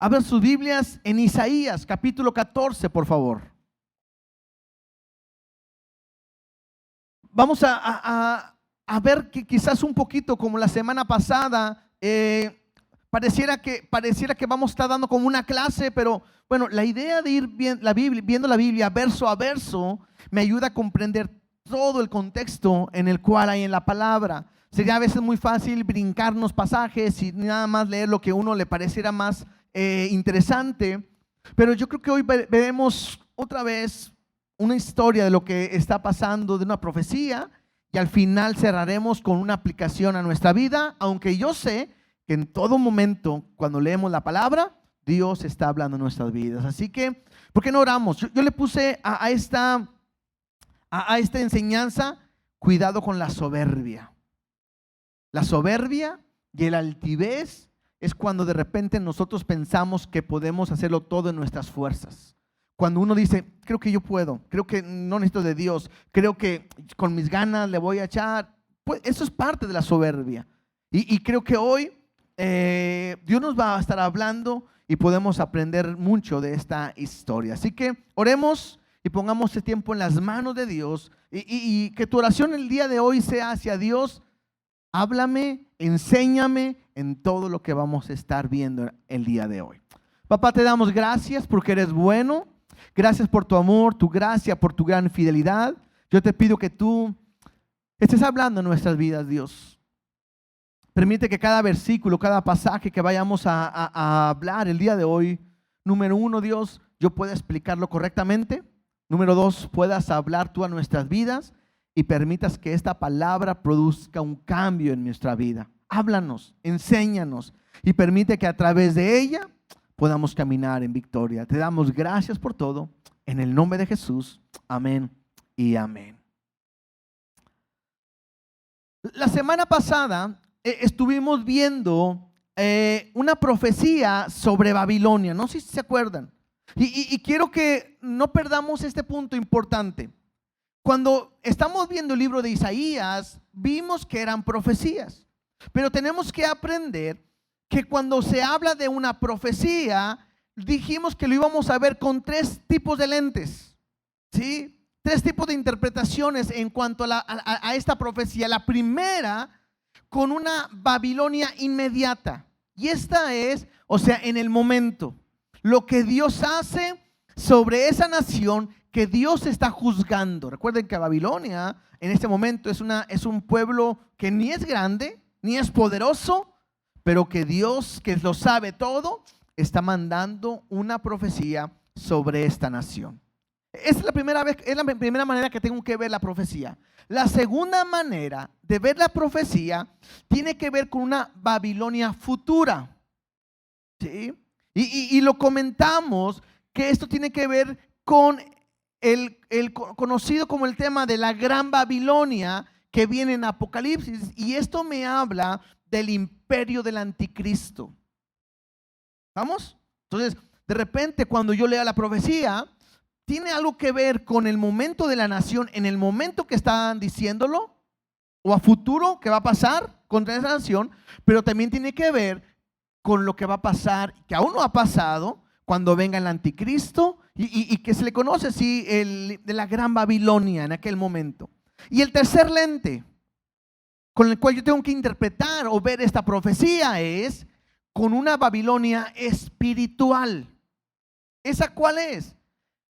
Abran sus Biblias en Isaías capítulo 14, por favor. Vamos a ver que quizás un poquito como la semana pasada, pareciera que vamos a estar dando como una clase, pero bueno, la idea de ir viendo la Biblia verso a verso me ayuda a comprender todo el contexto en el cual hay en la palabra. Sería a veces muy fácil brincarnos pasajes y nada más leer lo que a uno le pareciera más interesante, pero yo creo que hoy veremos otra vez una historia de lo que está pasando, de una profecía, y al final cerraremos con una aplicación a nuestra vida, aunque yo sé que en todo momento cuando leemos la palabra, Dios está hablando en nuestras vidas. Así que, ¿por qué no oramos? Yo le puse a esta enseñanza, cuidado con la soberbia. La soberbia y el altivez es cuando de repente nosotros pensamos que podemos hacerlo todo en nuestras fuerzas. Cuando uno dice, creo que yo puedo, creo que no necesito de Dios, creo que con mis ganas le voy a echar, pues eso es parte de la soberbia. Y creo que hoy Dios nos va a estar hablando y podemos aprender mucho de esta historia. Así que oremos y pongamos este tiempo en las manos de Dios y que tu oración el día de hoy sea hacia Dios. Háblame, enséñame en todo lo que vamos a estar viendo el día de hoy. Papá, te damos gracias porque eres bueno. Gracias por tu amor, tu gracia, por tu gran fidelidad. Yo te pido que tú estés hablando en nuestras vidas, Dios. Permite que cada versículo, cada pasaje que vayamos a hablar el día de hoy, número uno, Dios, yo pueda explicarlo correctamente. Número dos, puedas hablar tú a nuestras vidas y permitas que esta palabra produzca un cambio en nuestra vida. Háblanos, enséñanos y permite que a través de ella podamos caminar en victoria. Te damos gracias por todo. En el nombre de Jesús. Amén y amén. La semana pasada estuvimos viendo una profecía sobre Babilonia. No sé si se acuerdan. Y quiero que no perdamos este punto importante. Cuando estamos viendo el libro de Isaías, vimos que eran profecías. Pero tenemos que aprender que cuando se habla de una profecía, dijimos que lo íbamos a ver con tres tipos de lentes, ¿sí? Tres tipos de interpretaciones en cuanto a esta profecía. La primera, con una Babilonia inmediata. Y esta es, o sea, en el momento. Lo que Dios hace sobre esa nación que Dios está juzgando. Recuerden que Babilonia en este momento es un pueblo que ni es grande, ni es poderoso, pero que Dios, que lo sabe todo, está mandando una profecía sobre esta nación. Esa es la primera manera que tengo que ver la profecía. La segunda manera de ver la profecía tiene que ver con una Babilonia futura, ¿sí? Y lo comentamos que esto tiene que ver con el conocido como el tema de la Gran Babilonia que viene en Apocalipsis, y esto me habla del imperio del anticristo. ¿Vamos? Entonces, de repente cuando yo lea la profecía, tiene algo que ver con el momento de la nación, en el momento que están diciéndolo, o a futuro que va a pasar contra esa nación, pero también tiene que ver con lo que va a pasar, que aún no ha pasado, cuando venga el anticristo y que se le conoce así de la Gran Babilonia en aquel momento. Y el tercer lente con el cual yo tengo que interpretar o ver esta profecía es con una Babilonia espiritual. ¿Esa cuál es?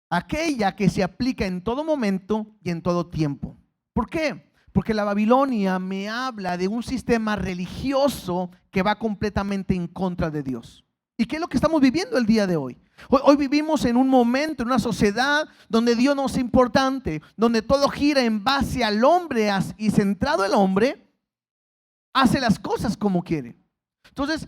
Aquella que se aplica en todo momento y en todo tiempo. ¿Por qué? Porque la Babilonia me habla de un sistema religioso que va completamente en contra de Dios. ¿Y qué es lo que estamos viviendo el día de hoy? Hoy vivimos en un momento, en una sociedad donde Dios no es importante, donde todo gira en base al hombre y centrado el hombre, hace las cosas como quiere. Entonces,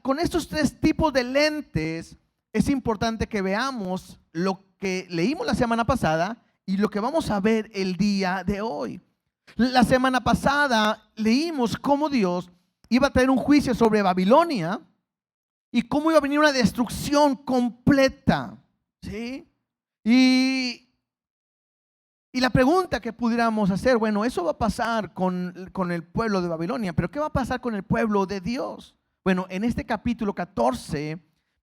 con estos tres tipos de lentes, es importante que veamos lo que leímos la semana pasada y lo que vamos a ver el día de hoy. La semana pasada leímos cómo Dios iba a traer un juicio sobre Babilonia y cómo iba a venir una destrucción completa, ¿sí? Y la pregunta que pudiéramos hacer, bueno, eso va a pasar con el pueblo de Babilonia, pero ¿qué va a pasar con el pueblo de Dios? Bueno, en este capítulo 14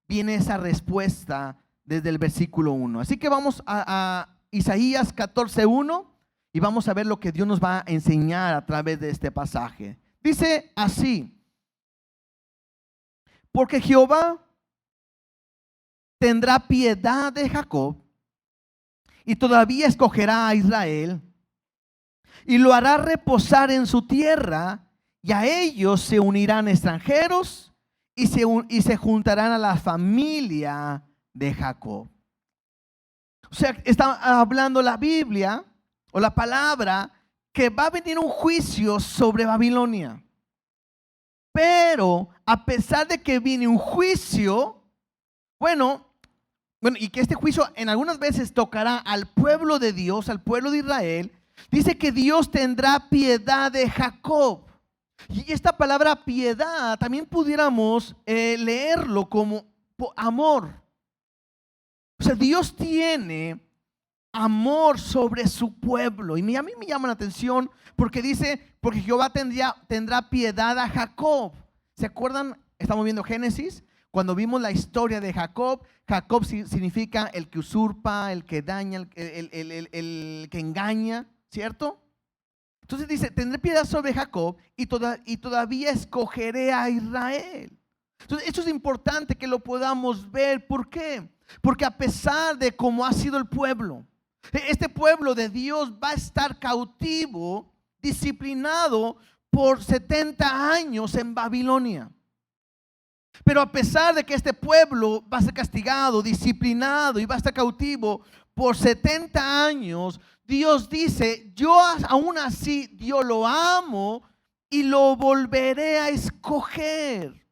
viene esa respuesta desde el versículo 1. Así que vamos a Isaías 14:1 y vamos a ver lo que Dios nos va a enseñar a través de este pasaje. Dice así: porque Jehová tendrá piedad de Jacob y todavía escogerá a Israel y lo hará reposar en su tierra, y a ellos se unirán extranjeros y se juntarán a la familia de Jacob. O sea, está hablando la Biblia o la palabra que va a venir un juicio sobre Babilonia. Pero a pesar de que viene un juicio, bueno, y que este juicio en algunas veces tocará al pueblo de Dios, al pueblo de Israel, dice que Dios tendrá piedad de Jacob. Y esta palabra piedad también pudiéramos leerlo como amor. O sea, Dios tiene amor sobre su pueblo. Y a mí me llama la atención porque dice, porque Jehová tendrá piedad a Jacob. ¿Se acuerdan? Estamos viendo Génesis. Cuando vimos la historia de Jacob, Jacob significa el que usurpa, el que daña, el que engaña, ¿cierto? Entonces dice, tendré piedad sobre Jacob y todavía escogeré a Israel. Entonces esto es importante que lo podamos ver. ¿Por qué? Porque a pesar de cómo ha sido el pueblo, este pueblo de Dios va a estar cautivo, disciplinado por 70 años en Babilonia. Pero a pesar de que este pueblo va a ser castigado, disciplinado y va a estar cautivo por 70 años, Dios dice, yo aún así, yo lo amo y lo volveré a escoger.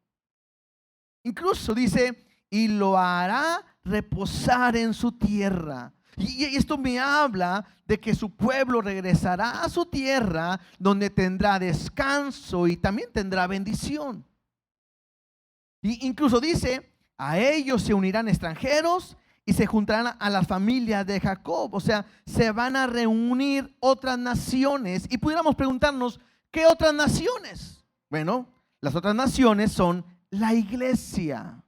Incluso dice, y lo hará reposar en su tierra. Y esto me habla de que su pueblo regresará a su tierra, donde tendrá descanso y también tendrá bendición. Y incluso dice, a ellos se unirán extranjeros y se juntarán a la familia de Jacob. O sea, se van a reunir otras naciones. Y pudiéramos preguntarnos, ¿qué otras naciones? Bueno, las otras naciones son la iglesia.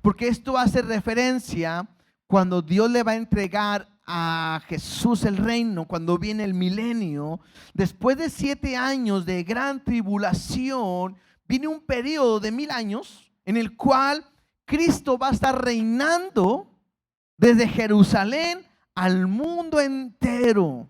Porque esto hace referencia cuando Dios le va a entregar a Jesús el reino, cuando viene el milenio. Después de 7 años de gran tribulación, viene un periodo de 1000 años en el cual Cristo va a estar reinando desde Jerusalén al mundo entero.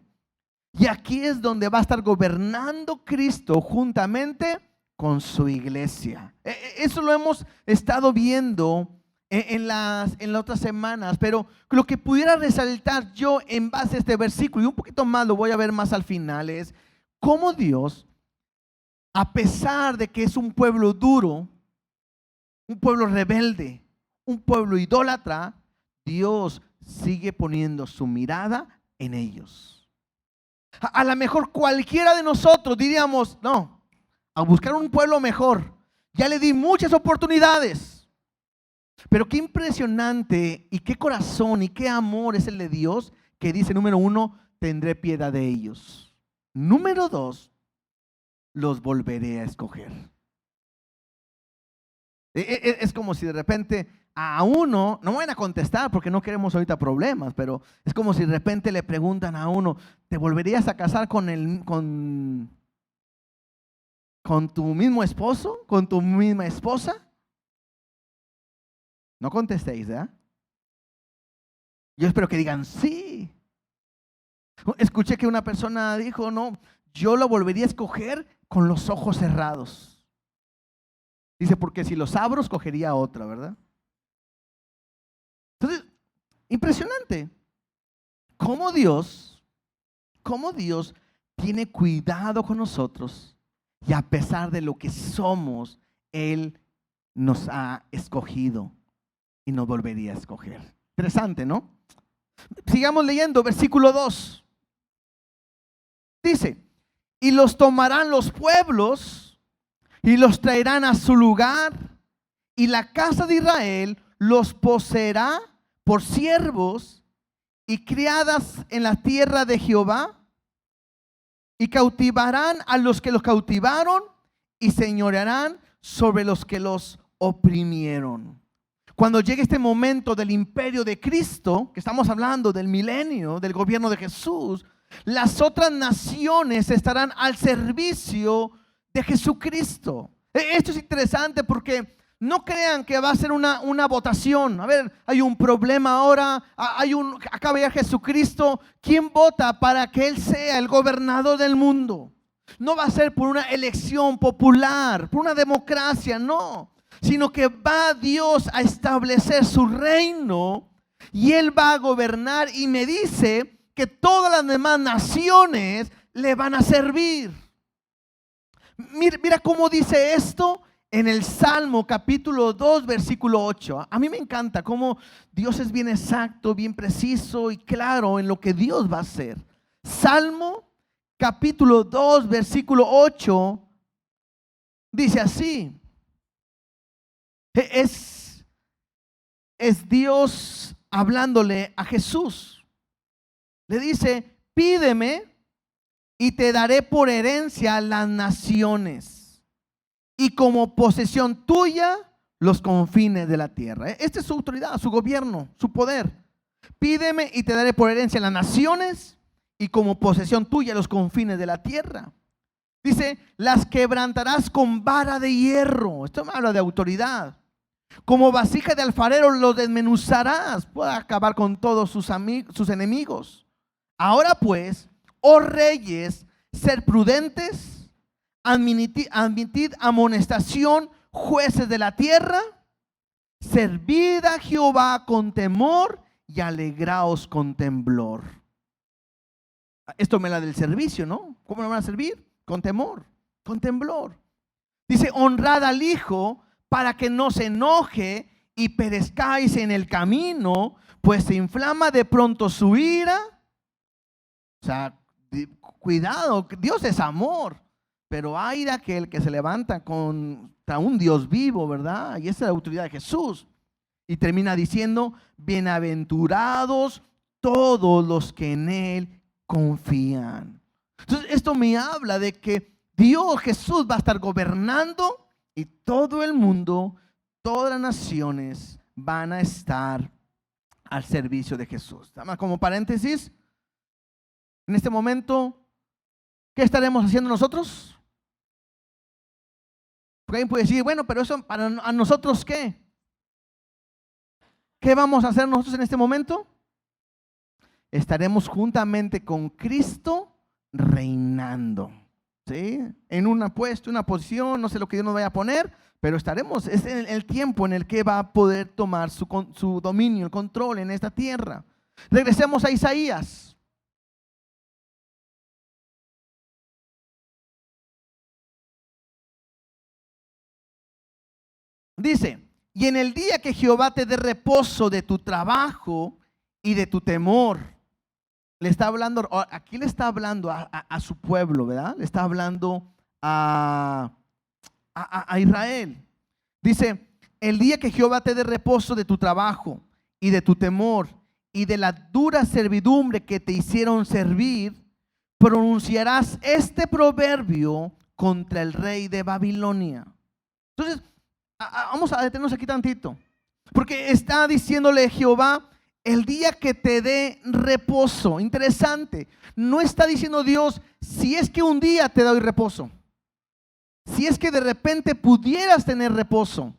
Y aquí es donde va a estar gobernando Cristo juntamente con su iglesia. Eso lo hemos estado viendo en las otras semanas, pero lo que pudiera resaltar yo en base a este versículo, y un poquito más lo voy a ver más al final, es cómo Dios, a pesar de que es un pueblo duro, un pueblo rebelde, un pueblo idólatra, Dios sigue poniendo su mirada en ellos. A lo mejor cualquiera de nosotros diríamos, no, a buscar un pueblo mejor, ya le di muchas oportunidades. Pero qué impresionante y qué corazón y qué amor es el de Dios, que dice, número 1, tendré piedad de ellos. Número 2, los volveré a escoger. Es como si de repente a uno, no me van a contestar porque no queremos ahorita problemas, pero es como si de repente le preguntan a uno, ¿te volverías a casar con tu mismo esposo, con tu misma esposa? No contestéis, ¿verdad? Yo espero que digan sí. Escuché que una persona dijo, no, yo lo volvería a escoger con los ojos cerrados. Dice, porque si los abro, escogería a otra, ¿verdad? Entonces, impresionante. Cómo Dios tiene cuidado con nosotros y a pesar de lo que somos, Él nos ha escogido y nos volvería a escoger. Interesante, ¿no? Sigamos leyendo, versículo 2. Dice, y los tomarán los pueblos y los traerán a su lugar, y la casa de Israel los poseerá por siervos y criadas en la tierra de Jehová, y cautivarán a los que los cautivaron y señorearán sobre los que los oprimieron. Cuando llegue este momento del imperio de Cristo, que estamos hablando del milenio, del gobierno de Jesús, las otras naciones estarán al servicio de Jesucristo. Esto es interesante porque no crean que va a ser una votación. A ver, hay un problema ahora, acaba de llegar Jesucristo. ¿Quién vota para que Él sea el gobernador del mundo? No va a ser por una elección popular, por una democracia, no. Sino que va Dios a establecer su reino y Él va a gobernar, y me dice que todas las demás naciones le van a servir. Mira cómo dice esto en el Salmo capítulo 2 versículo 8. A mí me encanta cómo Dios es bien exacto, bien preciso y claro en lo que Dios va a hacer. Salmo capítulo 2 versículo 8 dice así. Es Dios hablándole a Jesús. Le dice: pídeme y te daré por herencia las naciones, y como posesión tuya los confines de la tierra. Esta es su autoridad, su gobierno, su poder. Pídeme y te daré por herencia las naciones, y como posesión tuya los confines de la tierra. Dice: las quebrantarás con vara de hierro. Esto me habla de autoridad. Como vasija de alfarero los desmenuzarás. Puede acabar con todos sus enemigos. Ahora pues, oh reyes, ser prudentes, admitid amonestación, jueces de la tierra. Servid a Jehová con temor y alegraos con temblor. Esto me la del servicio, ¿no? ¿Cómo lo van a servir? Con temor, con temblor. Dice: honrad al hijo para que no se enoje y perezcáis en el camino, pues se inflama de pronto su ira. O sea, cuidado, Dios es amor, pero hay de aquel que se levanta contra un Dios vivo, ¿verdad? Y esa es la autoridad de Jesús. Y termina diciendo: bienaventurados todos los que en Él confían. Entonces esto me habla de que Dios, Jesús, va a estar gobernando, y todo el mundo, todas las naciones van a estar al servicio de Jesús. Como paréntesis, en este momento, ¿qué estaremos haciendo nosotros? Porque alguien puede decir: bueno, pero eso para a nosotros, ¿qué? ¿Qué vamos a hacer nosotros en este momento? Estaremos juntamente con Cristo reinando, ¿sí? En un puesto, una posición, no sé lo que Dios nos vaya a poner, pero estaremos, es el tiempo en el que va a poder tomar su dominio, el control en esta tierra. Regresemos a Isaías. Dice: y en el día que Jehová te dé reposo de tu trabajo y de tu temor. Le está hablando, aquí le está hablando a su pueblo, ¿verdad? Le está hablando a Israel. Dice: el día que Jehová te dé reposo de tu trabajo y de tu temor y de la dura servidumbre que te hicieron servir, pronunciarás este proverbio contra el rey de Babilonia. Entonces, vamos a detenernos aquí tantito, porque está diciéndole Jehová: el día que te dé reposo. Interesante, no está diciendo Dios: si es que un día te doy reposo, si es que de repente pudieras tener reposo.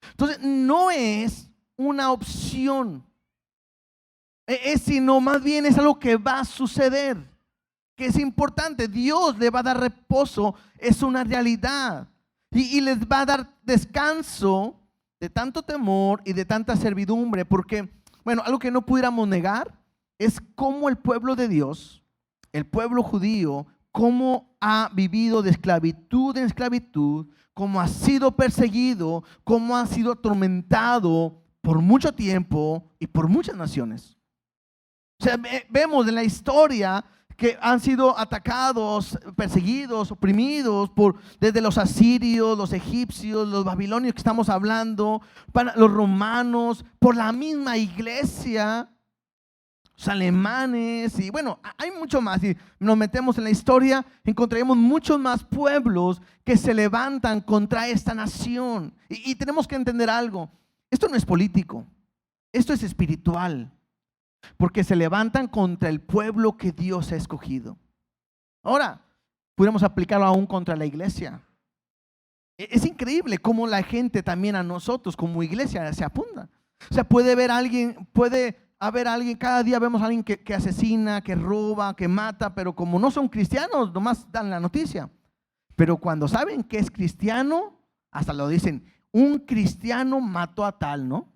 Entonces no es una opción, sino más bien es algo que va a suceder, que es importante. Dios le va a dar reposo, es una realidad, y les va a dar descanso de tanto temor y de tanta servidumbre. Porque, bueno, algo que no pudiéramos negar es cómo el pueblo de Dios, el pueblo judío, cómo ha vivido de esclavitud en esclavitud, cómo ha sido perseguido, cómo ha sido atormentado por mucho tiempo y por muchas naciones. O sea, vemos en la historia que han sido atacados, perseguidos, oprimidos desde los asirios, los egipcios, los babilonios que estamos hablando, los romanos, por la misma iglesia, los alemanes, y bueno, hay mucho más. Si nos metemos en la historia, encontraremos muchos más pueblos que se levantan contra esta nación. Y tenemos que entender algo: Esto no es político, esto es espiritual, porque se levantan contra el pueblo que Dios ha escogido. Ahora, podemos aplicarlo aún contra la iglesia. Es increíble cómo la gente también a nosotros como iglesia se apunta. O sea, puede haber alguien, cada día vemos a alguien que asesina, que roba, que mata, pero como no son cristianos, nomás dan la noticia. Pero cuando saben que es cristiano, hasta lo dicen, un cristiano mató a tal, ¿no?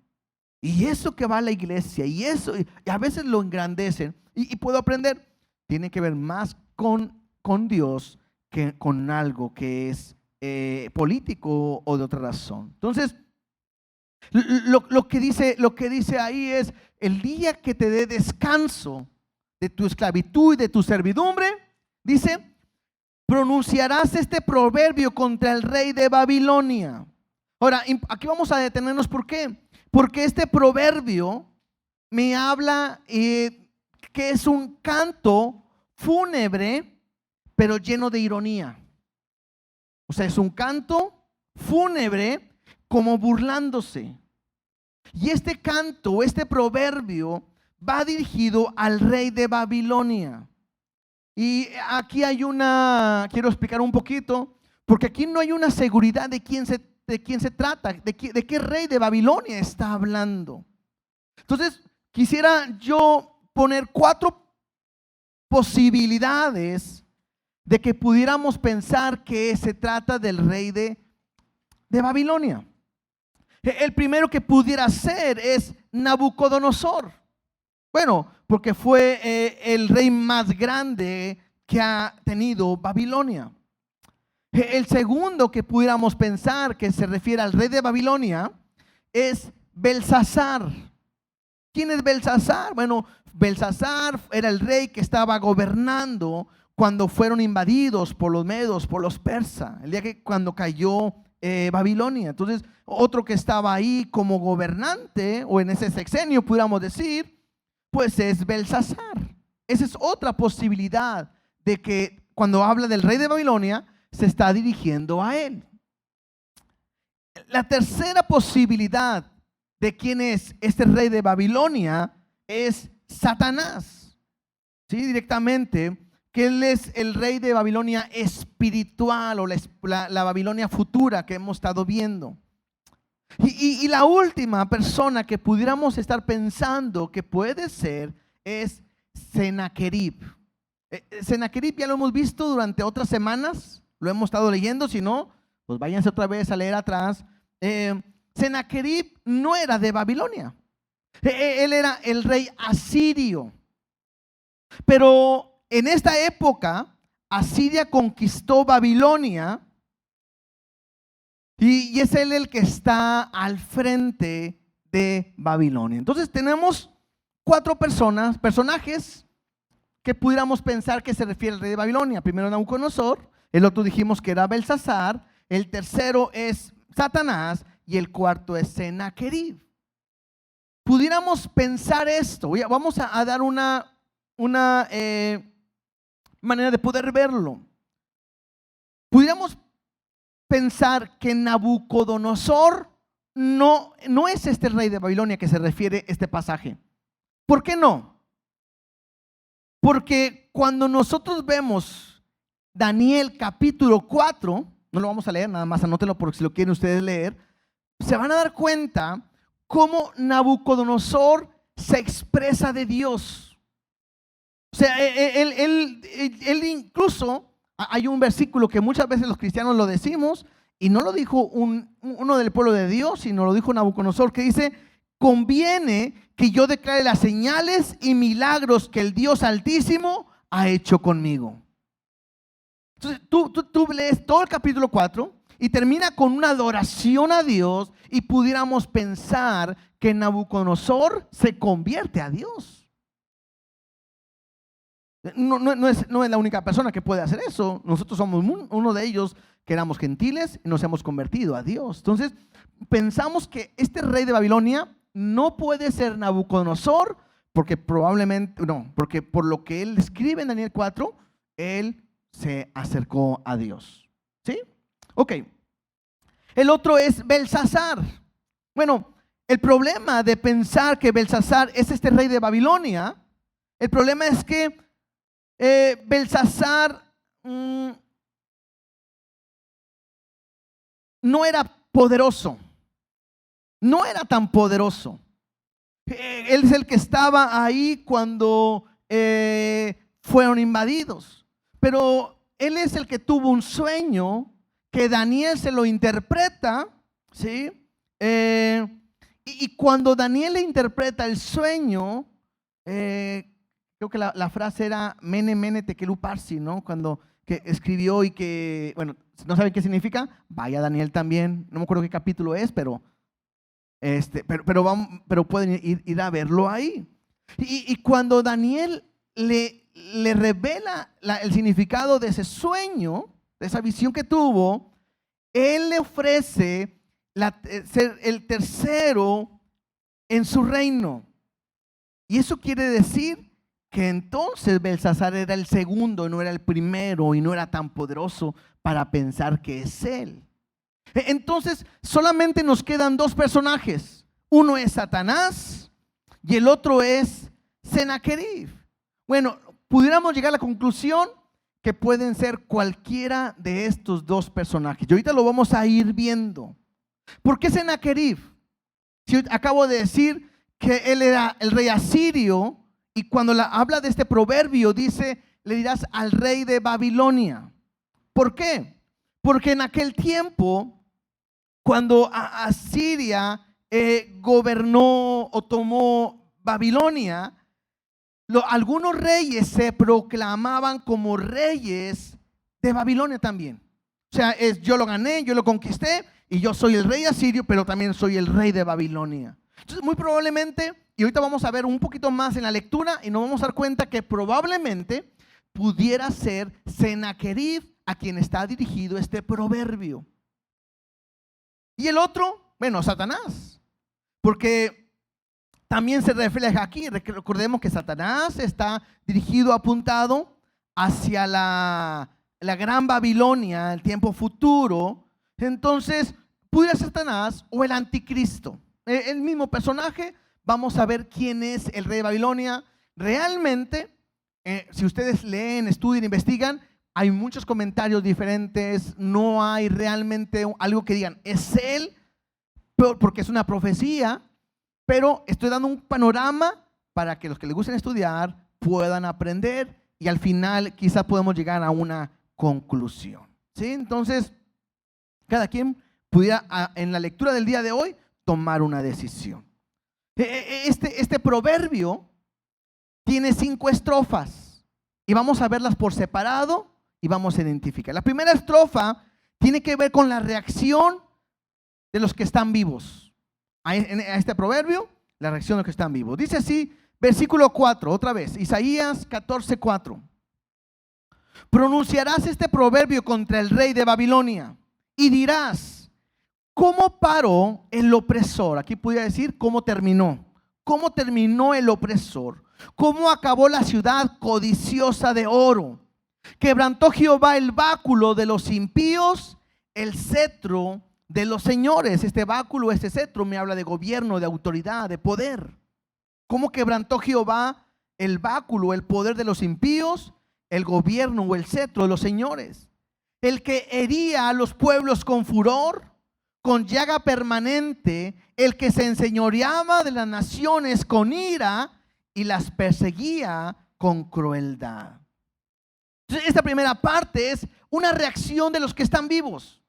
Y eso que va a la iglesia, y eso, y a veces lo engrandecen. Y puedo aprender, tiene que ver más con Dios que con algo que es político o de otra razón. Entonces, lo que dice ahí es, el día que te dé descanso de tu esclavitud y de tu servidumbre, dice, pronunciarás este proverbio contra el rey de Babilonia. Ahora, aquí vamos a detenernos. ¿Por qué? Porque este proverbio me habla que es un canto fúnebre, pero lleno de ironía. O sea, es un canto fúnebre como burlándose. Y este canto, este proverbio va dirigido al rey de Babilonia. Y aquí quiero explicar un poquito, porque aquí no hay una seguridad de quién se trata, de qué rey de Babilonia está hablando. Entonces, quisiera yo poner 4 posibilidades de que pudiéramos pensar que se trata del rey de Babilonia. El primero que pudiera ser es Nabucodonosor. Bueno, porque fue el rey más grande que ha tenido Babilonia. El segundo que pudiéramos pensar que se refiere al rey de Babilonia es Belsasar. ¿Quién es Belsasar? Bueno, Belsasar era el rey que estaba gobernando cuando fueron invadidos por los medos, por los persas, el día cuando cayó Babilonia. Entonces, otro que estaba ahí como gobernante, o en ese sexenio pudiéramos decir, pues es Belsasar. Esa es otra posibilidad de que cuando habla del rey de Babilonia se está dirigiendo a él. La tercera posibilidad de quién es este rey de Babilonia es Satanás. ¿Sí? Directamente, que él es el rey de Babilonia espiritual, o la Babilonia futura que hemos estado viendo. Y la última persona que pudiéramos estar pensando que puede ser es Sennacherib. Sennacherib ya lo hemos visto durante otras semanas, lo hemos estado leyendo. Si no, pues váyanse otra vez a leer atrás. Sennacherib no era de Babilonia, él era el rey asirio. Pero en esta época, Asiria conquistó Babilonia. Y es él el que está al frente de Babilonia. Entonces tenemos 4 personajes que pudiéramos pensar que se refiere al rey de Babilonia. Primero Nabucodonosor, el otro dijimos que era Belsasar, el tercero es Satanás y el cuarto es Sennacherib. Pudiéramos pensar esto. Vamos a dar una manera de poder verlo. Pudiéramos pensar que Nabucodonosor no es este rey de Babilonia que se refiere este pasaje. ¿Por qué no? Porque cuando nosotros vemos Daniel capítulo 4, no lo vamos a leer, nada más anótenlo porque si lo quieren ustedes leer, se van a dar cuenta cómo Nabucodonosor se expresa de Dios. O sea, él incluso, hay un versículo que muchas veces los cristianos lo decimos, y no lo dijo uno del pueblo de Dios, sino lo dijo Nabucodonosor, que dice: conviene que yo declare las señales y milagros que el Dios Altísimo ha hecho conmigo. Entonces tú lees todo el capítulo 4 y termina con una adoración a Dios, y pudiéramos pensar que Nabucodonosor se convierte a Dios. No es la única persona que puede hacer eso. Nosotros somos uno de ellos, que éramos gentiles y nos hemos convertido a Dios. Entonces pensamos que este rey de Babilonia no puede ser Nabucodonosor, porque probablemente no, porque por lo que él escribe en Daniel 4, él se acercó a Dios. ¿Sí? Ok. El otro es Belsasar. Bueno, El problema de pensar que Belsasar es este rey de Babilonia, el problema es que Belsasar no era poderoso, no era tan poderoso. Él es el que estaba ahí cuando fueron invadidos, pero él es el que tuvo un sueño que Daniel se lo interpreta, ¿sí? Y cuando Daniel le interpreta el sueño, creo que la frase era Mene Mene Tekel Uparsi, ¿no? Cuando que escribió y que, bueno, no saben qué significa, vaya Daniel también, no me acuerdo qué capítulo es, pero pueden ir a verlo ahí. Y cuando Daniel le revela el significado de ese sueño, de esa visión que tuvo, él le ofrece ser el tercero en su reino. Y eso quiere decir que entonces Belsasar era el segundo, no era el primero y no era tan poderoso para pensar que es él. Entonces solamente nos quedan dos personajes. Uno es Satanás y el otro es Sennacherib. Bueno, pudiéramos llegar a la conclusión que pueden ser cualquiera de estos dos personajes. Y ahorita lo vamos a ir viendo. ¿Por qué Sennacherib? Si acabo de decir que él era el rey asirio, y cuando habla de este proverbio dice, le dirás al rey de Babilonia. ¿Por qué? Porque en aquel tiempo, cuando Asiria gobernó o tomó Babilonia, algunos reyes se proclamaban como reyes de Babilonia también. O sea, yo lo gané, yo lo conquisté y yo soy el rey asirio, pero también soy el rey de Babilonia. Entonces, muy probablemente, y ahorita vamos a ver un poquito más en la lectura y nos vamos a dar cuenta que probablemente pudiera ser Sennacherib a quien está dirigido este proverbio. Y el otro, bueno, Satanás, porque también se refleja aquí. Recordemos que Satanás está dirigido, apuntado hacia la gran Babilonia, el tiempo futuro. Entonces, pudiera ser Satanás o el anticristo. El mismo personaje. Vamos a ver quién es el rey de Babilonia. Realmente, si ustedes leen, estudian, investigan, hay muchos comentarios diferentes. No hay realmente algo que digan, es él, porque es una profecía. Pero estoy dando un panorama para que los que les gusten estudiar puedan aprender y al final quizás podemos llegar a una conclusión, ¿sí? Entonces, cada quien pudiera en la lectura del día de hoy tomar una decisión. Este proverbio tiene 5 estrofas y vamos a verlas por separado y vamos a identificar. La primera estrofa tiene que ver con la reacción de los que están vivos. A este proverbio, la reacción de los que están vivos. Dice así, versículo 4, otra vez, Isaías 14:4. Pronunciarás este proverbio contra el rey de Babilonia y dirás, ¿cómo paró el opresor? Aquí podría decir, ¿cómo terminó? ¿Cómo terminó el opresor? ¿Cómo acabó la ciudad codiciosa de oro? Quebrantó Jehová el báculo de los impíos, el cetro de los señores. Este báculo, este cetro me habla de gobierno, de autoridad, de poder. ¿Cómo quebrantó Jehová el báculo, el poder de los impíos, el gobierno o el cetro de los señores? El que hería a los pueblos con furor, con llaga permanente, el que se enseñoreaba de las naciones con ira y las perseguía con crueldad. Entonces, esta primera parte es una reacción de los que están vivos.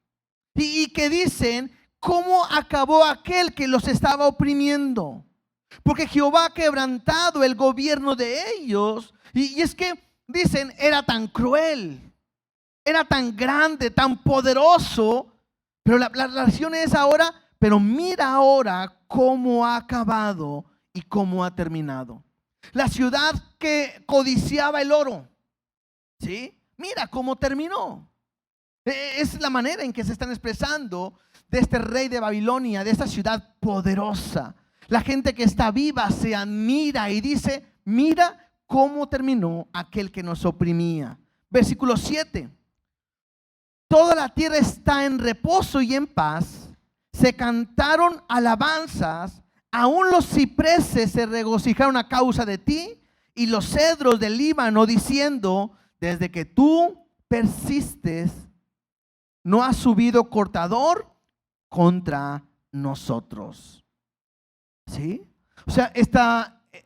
Y que dicen, ¿cómo acabó aquel que los estaba oprimiendo? Porque Jehová ha quebrantado el gobierno de ellos. Y es que dicen, era tan cruel, era tan grande, tan poderoso. Pero la relación es ahora, pero mira ahora cómo ha acabado y cómo ha terminado. La ciudad que codiciaba el oro, ¿sí? Mira cómo terminó. Es la manera en que se están expresando de este rey de Babilonia, de esta ciudad poderosa. La gente que está viva se admira y dice, mira cómo terminó aquel que nos oprimía. Versículo 7. Toda la tierra está en reposo y en paz. Se cantaron alabanzas Aún los cipreses se regocijaron a causa de ti y los cedros del Líbano, diciendo: desde que tú persistes, no ha subido cortador contra nosotros. ¿Sí? O sea,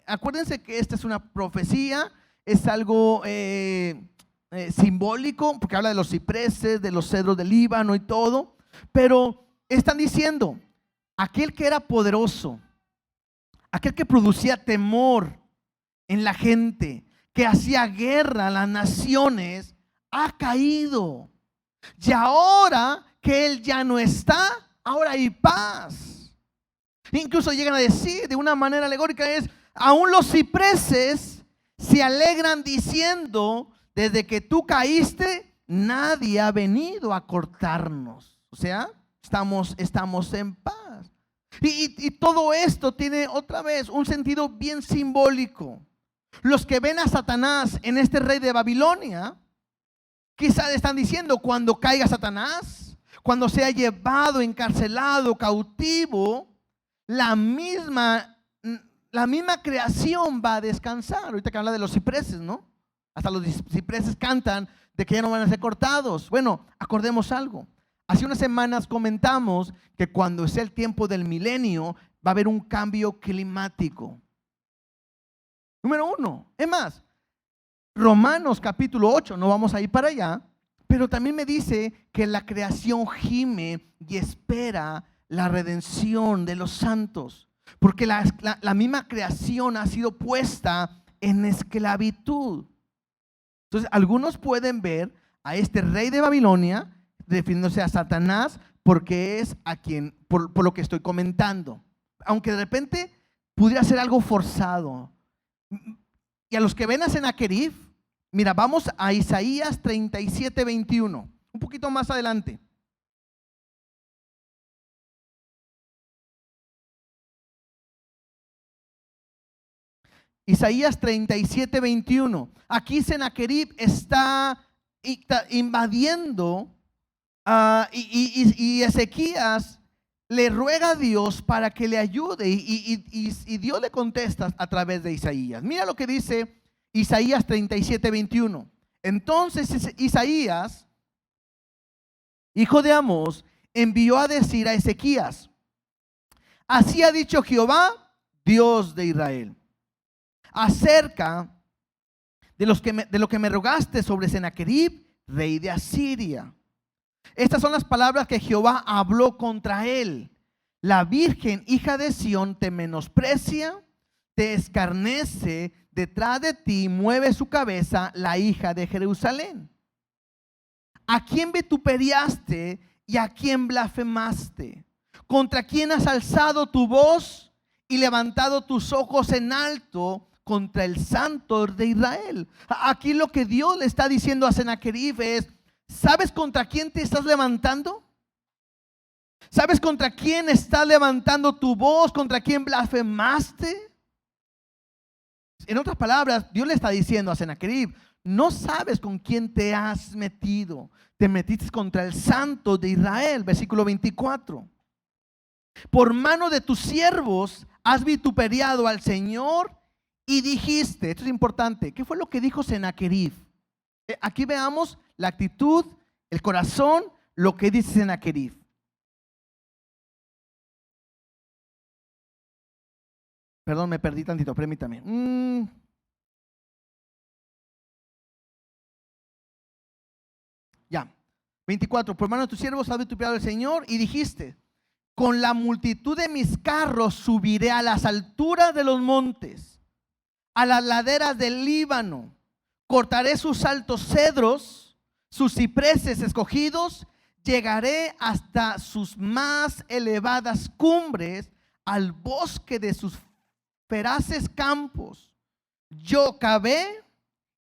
acuérdense que esta es una profecía, es algo simbólico, porque habla de los cipreses, de los cedros del Líbano y todo, pero están diciendo, aquel que era poderoso, aquel que producía temor en la gente, que hacía guerra a las naciones, ha caído. Y ahora que él ya no está, ahora hay paz. Incluso llegan a decir de una manera alegórica, aún los cipreses se alegran diciendo: desde que tú caíste, nadie ha venido a cortarnos. O sea, estamos en paz. Y todo esto tiene otra vez un sentido bien simbólico. Los que ven a Satanás en este rey de Babilonia, quizás están diciendo: cuando caiga Satanás, cuando sea llevado, encarcelado, cautivo, la misma creación va a descansar. Ahorita que habla de los cipreses, ¿no? Hasta los cipreses cantan de que ya no van a ser cortados. Bueno, acordemos algo. Hace unas semanas comentamos que cuando sea el tiempo del milenio va a haber un cambio climático. Número 1. Es más, Romanos capítulo 8, no vamos a ir para allá, pero también me dice que la creación gime y espera la redención de los santos, porque la misma creación ha sido puesta en esclavitud. Entonces, algunos pueden ver a este rey de Babilonia refiriéndose a Satanás, porque es a quien, por lo que estoy comentando, aunque de repente pudiera ser algo forzado. Y a los que ven a Sennacherib, mira, vamos a Isaías 37:21, un poquito más adelante. Isaías 37:21. Aquí Sennacherib está invadiendo y Ezequías le ruega a Dios para que le ayude y Dios le contesta a través de Isaías. Mira lo que dice Isaías 37:21. Entonces Isaías, hijo de Amós, envió a decir a Ezequías: así ha dicho Jehová, Dios de Israel, acerca de lo que me rogaste sobre Sennacherib, rey de Asiria. Estas son las palabras que Jehová habló contra él. La virgen hija de Sión te menosprecia, te escarnece, detrás de ti mueve su cabeza la hija de Jerusalén. ¿A quién vituperiaste y a quién blasfemaste? ¿Contra quién has alzado tu voz y levantado tus ojos en alto? Contra el Santo de Israel. Aquí lo que Dios le está diciendo a Sennacherib es: ¿sabes contra quién te estás levantando? ¿Sabes contra quién estás levantando tu voz? ¿Contra quién blasfemaste? En otras palabras, Dios le está diciendo a Sennacherib: no sabes con quién te has metido. Te metiste contra el Santo de Israel. Versículo 24. Por mano de tus siervos has vituperiado al Señor y dijiste. Esto es importante. ¿Qué fue lo que dijo Sennacherib? Aquí veamos la actitud, el corazón, lo que dice Sennacherib. Perdón, me perdí tantito, permítame. Ya. 24. Por mano de tus siervos has vituperiado al Señor y dijiste: con la multitud de mis carros subiré a las alturas de los montes, a las laderas del Líbano. Cortaré sus altos cedros, sus cipreses escogidos. Llegaré hasta sus más elevadas cumbres, al bosque de sus feraces campos. Yo cavé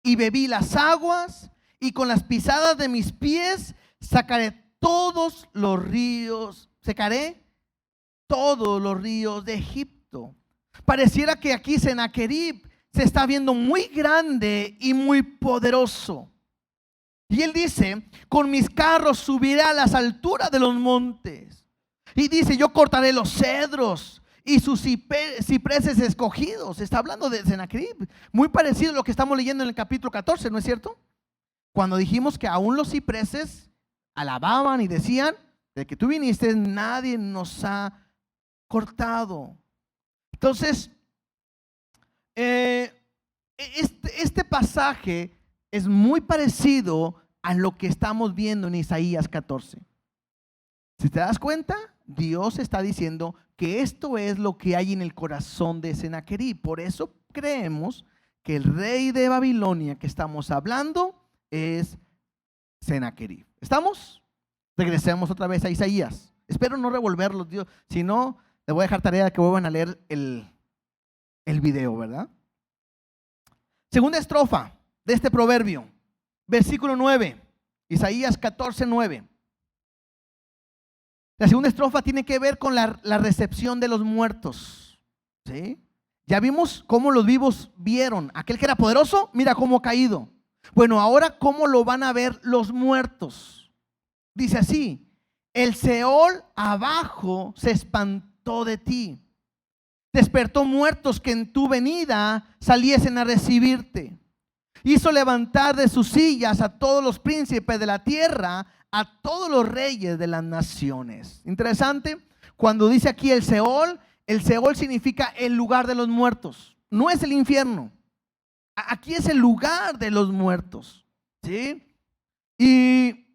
y bebí las aguas, y con las pisadas de mis pies secaré todos los ríos de Egipto. Pareciera que aquí Sennacherib se está viendo muy grande y muy poderoso. Y él dice: con mis carros subiré a las alturas de los montes. Y dice: yo cortaré los cedros y sus cipreses escogidos. Está hablando de Sennacherib, muy parecido a lo que estamos leyendo en el capítulo 14, ¿no es cierto? Cuando dijimos que aún los cipreses alababan y decían: de que tú viniste, nadie nos ha cortado. Entonces, este pasaje es muy parecido a lo que estamos viendo en Isaías 14. Si te das cuenta, Dios está diciendo que esto es lo que hay en el corazón de Sennacherib. Por eso creemos que el rey de Babilonia que estamos hablando es Sennacherib. ¿Estamos? Regresemos otra vez a Isaías. Espero no revolverlos, Dios. Si no, les voy a dejar tarea de que vuelvan a leer el video, ¿verdad? Segunda estrofa de este proverbio, versículo 9, Isaías 14, 9. La segunda estrofa tiene que ver con la recepción de los muertos, ¿sí? Ya vimos cómo los vivos vieron aquel que era poderoso, mira cómo ha caído. Bueno, ahora cómo lo van a ver los muertos. Dice así: el Seol abajo se espantó de ti, despertó muertos que en tu venida saliesen a recibirte. Hizo levantar de sus sillas a todos los príncipes de la tierra, a todos los reyes de las naciones. Interesante, cuando dice aquí el Seol significa el lugar de los muertos. No es el infierno. Aquí es el lugar de los muertos, ¿sí? Y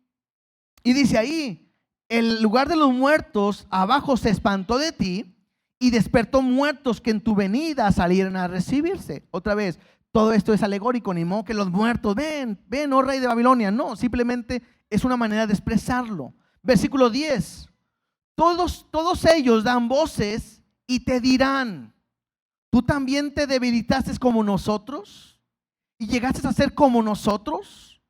dice ahí: el lugar de los muertos abajo se espantó de ti y despertó muertos que en tu venida salieron a recibirse. Otra vez, todo esto es alegórico, ni modo que los muertos, ven, oh rey de Babilonia. No, simplemente es una manera de expresarlo. Versículo 10: todos ellos dan voces y te dirán: ¿tú también te debilitaste como nosotros y llegaste a ser como nosotros?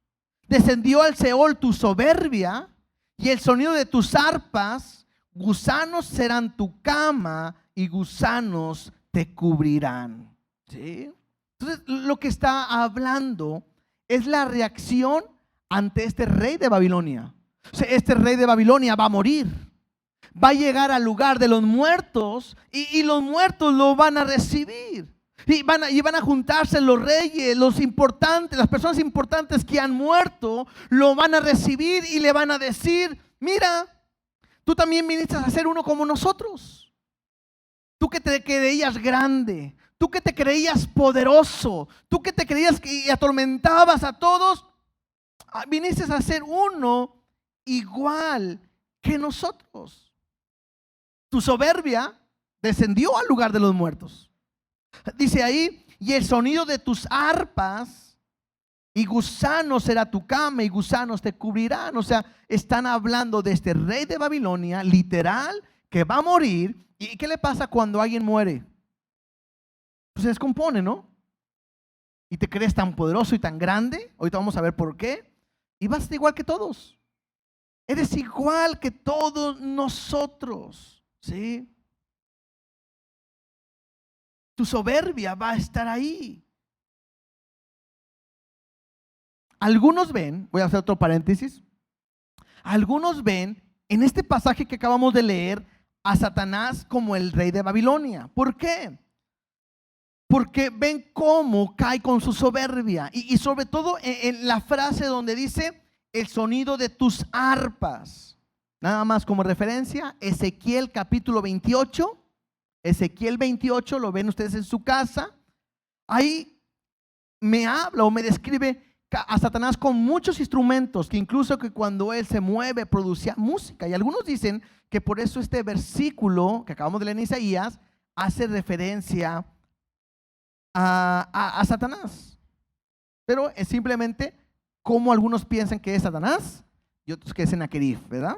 Descendió al Seol tu soberbia y el sonido de tus arpas. Gusanos serán tu cama y gusanos te cubrirán. ¿Sí? Entonces, lo que está hablando es la reacción ante este rey de Babilonia. O sea, este rey de Babilonia va a morir, va a llegar al lugar de los muertos y los muertos lo van a recibir. Y van a juntarse los reyes, los importantes, las personas importantes que han muerto, lo van a recibir y le van a decir: mira, tú también viniste a ser uno como nosotros. Tú que te creías grande, tú que te creías poderoso, tú que te creías que atormentabas a todos, viniste a ser uno igual que nosotros. Tu soberbia descendió al lugar de los muertos. Dice ahí: y el sonido de tus arpas, y gusanos será tu cama y gusanos te cubrirán. O sea, están hablando de este rey de Babilonia, literal, que va a morir. ¿Y qué le pasa cuando alguien muere? Pues se descompone, ¿no? Y te crees tan poderoso y tan grande. Ahorita vamos a ver por qué. Y vas a ser igual que todos. Eres igual que todos nosotros, ¿sí? Tu soberbia va a estar ahí. Algunos ven, voy a hacer otro paréntesis, algunos ven en este pasaje que acabamos de leer a Satanás como el rey de Babilonia. ¿Por qué? Porque ven cómo cae con su soberbia y sobre todo en la frase donde dice: el sonido de tus arpas. Nada más como referencia, Ezequiel capítulo 28. Ezequiel 28, lo ven ustedes en su casa. Ahí me habla o me describe a Satanás con muchos instrumentos, que incluso que cuando él se mueve producía música. Y algunos dicen que por eso este versículo que acabamos de leer en Isaías hace referencia a Satanás. Pero es simplemente como algunos piensan que es Satanás y otros que es Sennacherib, ¿verdad?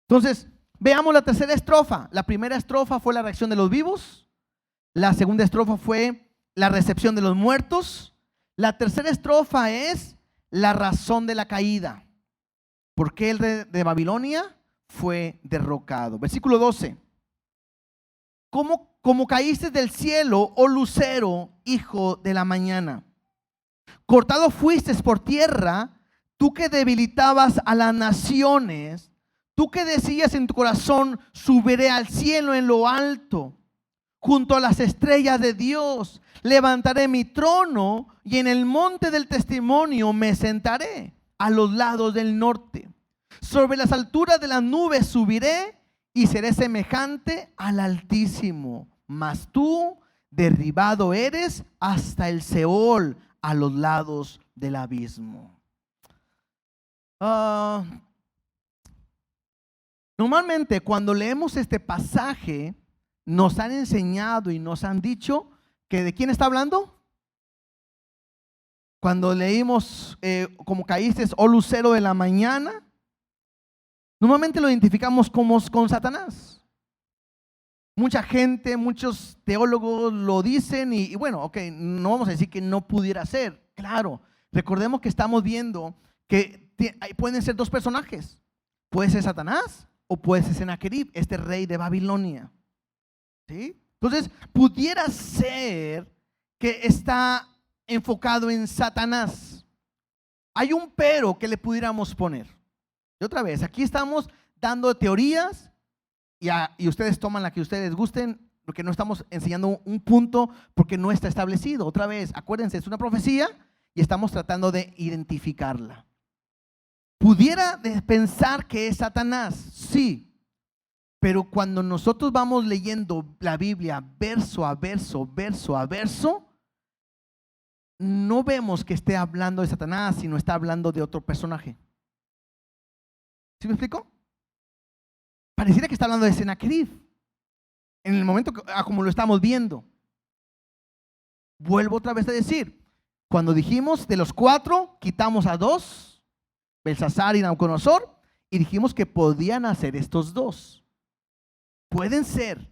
Entonces, veamos la tercera estrofa. La primera estrofa fue la reacción de los vivos. La segunda estrofa fue la recepción de los muertos. La tercera estrofa es la razón de la caída. ¿Por qué el rey de Babilonia fue derrocado? Versículo 12. Como caíste del cielo, oh lucero, hijo de la mañana. Cortado fuiste por tierra, tú que debilitabas a las naciones. Tú que decías en tu corazón: subiré al cielo en lo alto. junto a las estrellas de Dios. Levantaré mi trono y en el monte del testimonio me sentaré a los lados del norte. Sobre las alturas de las nubes subiré y seré semejante al Altísimo. Mas tú derribado eres hasta el Seol, a los lados del abismo. Normalmente cuando leemos este pasaje nos han enseñado y nos han dicho que ¿de quién está hablando? Cuando leímos como caíste, oh lucero de la mañana, normalmente lo identificamos como con Satanás. Mucha gente, muchos teólogos lo dicen y bueno, ok, no vamos a decir que no pudiera ser. Claro, recordemos que estamos viendo que pueden ser dos personajes. Puede ser Satanás o puede ser Sennacherib, este rey de Babilonia. ¿Sí? Entonces, pudiera ser que está enfocado en Satanás. Hay un pero que le pudiéramos poner. Y otra vez, aquí estamos dando teorías y ustedes toman la que ustedes gusten, porque no estamos enseñando un punto porque no está establecido. Otra vez, acuérdense, es una profecía y estamos tratando de identificarla. Pudiera pensar que es Satanás, sí, pero cuando nosotros vamos leyendo la Biblia verso a verso, verso a verso, no vemos que esté hablando de Satanás, sino está hablando de otro personaje. ¿Sí me explico? Pareciera que está hablando de Sennacherib en el momento como lo estamos viendo. Vuelvo otra vez a decir, cuando dijimos de los 4, quitamos a 2, Belsasar y Nabucodonosor, y dijimos que podían hacer estos 2. Pueden ser.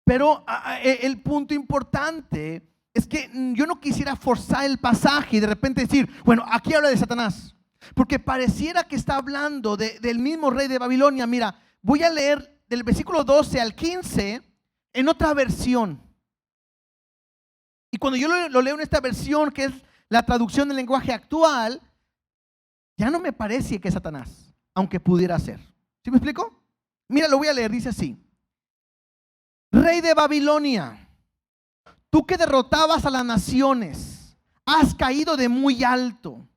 Pero el punto importante es que yo no quisiera forzar el pasaje y de repente decir, bueno, aquí habla de Satanás. Porque pareciera que está hablando del mismo rey de Babilonia. Mira, voy a leer del versículo 12 al 15 en otra versión. Y cuando yo lo leo en esta versión, que es la traducción del lenguaje actual, ya no me parece que es Satanás, aunque pudiera ser. ¿Sí me explico? Mira, lo voy a leer, dice así. Rey de Babilonia, tú que derrotabas a las naciones, has caído de muy alto.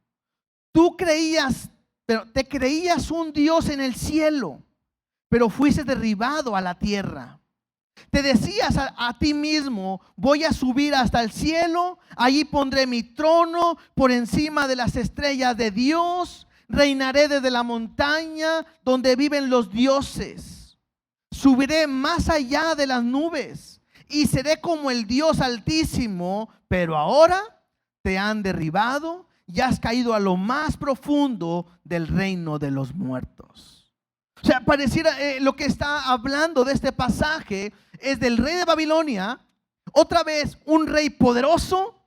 Tú te creías un Dios en el cielo, pero fuiste derribado a la tierra. Te decías a ti mismo, voy a subir hasta el cielo, allí pondré mi trono por encima de las estrellas de Dios, reinaré desde la montaña donde viven los dioses. Subiré más allá de las nubes y seré como el Dios Altísimo, pero ahora te han derribado y has caído a lo más profundo del reino de los muertos. O sea, pareciera lo que está hablando de este pasaje es del rey de Babilonia, otra vez un rey poderoso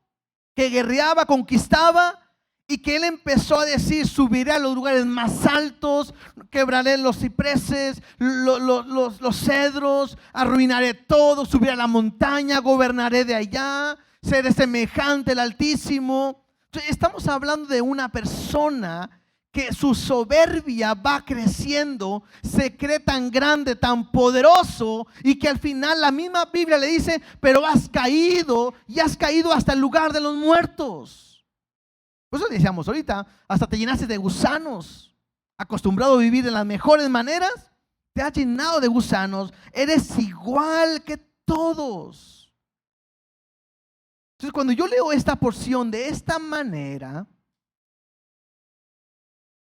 que guerreaba, conquistaba y que él empezó a decir, subiré a los lugares más altos, quebraré los cipreses, los cedros, arruinaré todo, subiré a la montaña, gobernaré de allá, seré semejante al Altísimo. Estamos hablando de una persona que su soberbia va creciendo, se cree tan grande, tan poderoso, y que al final la misma Biblia le dice, pero has caído y has caído hasta el lugar de los muertos. Por eso decíamos ahorita, hasta te llenaste de gusanos, acostumbrado a vivir de las mejores maneras, te has llenado de gusanos, eres igual que todos. Entonces, cuando yo leo esta porción de esta manera,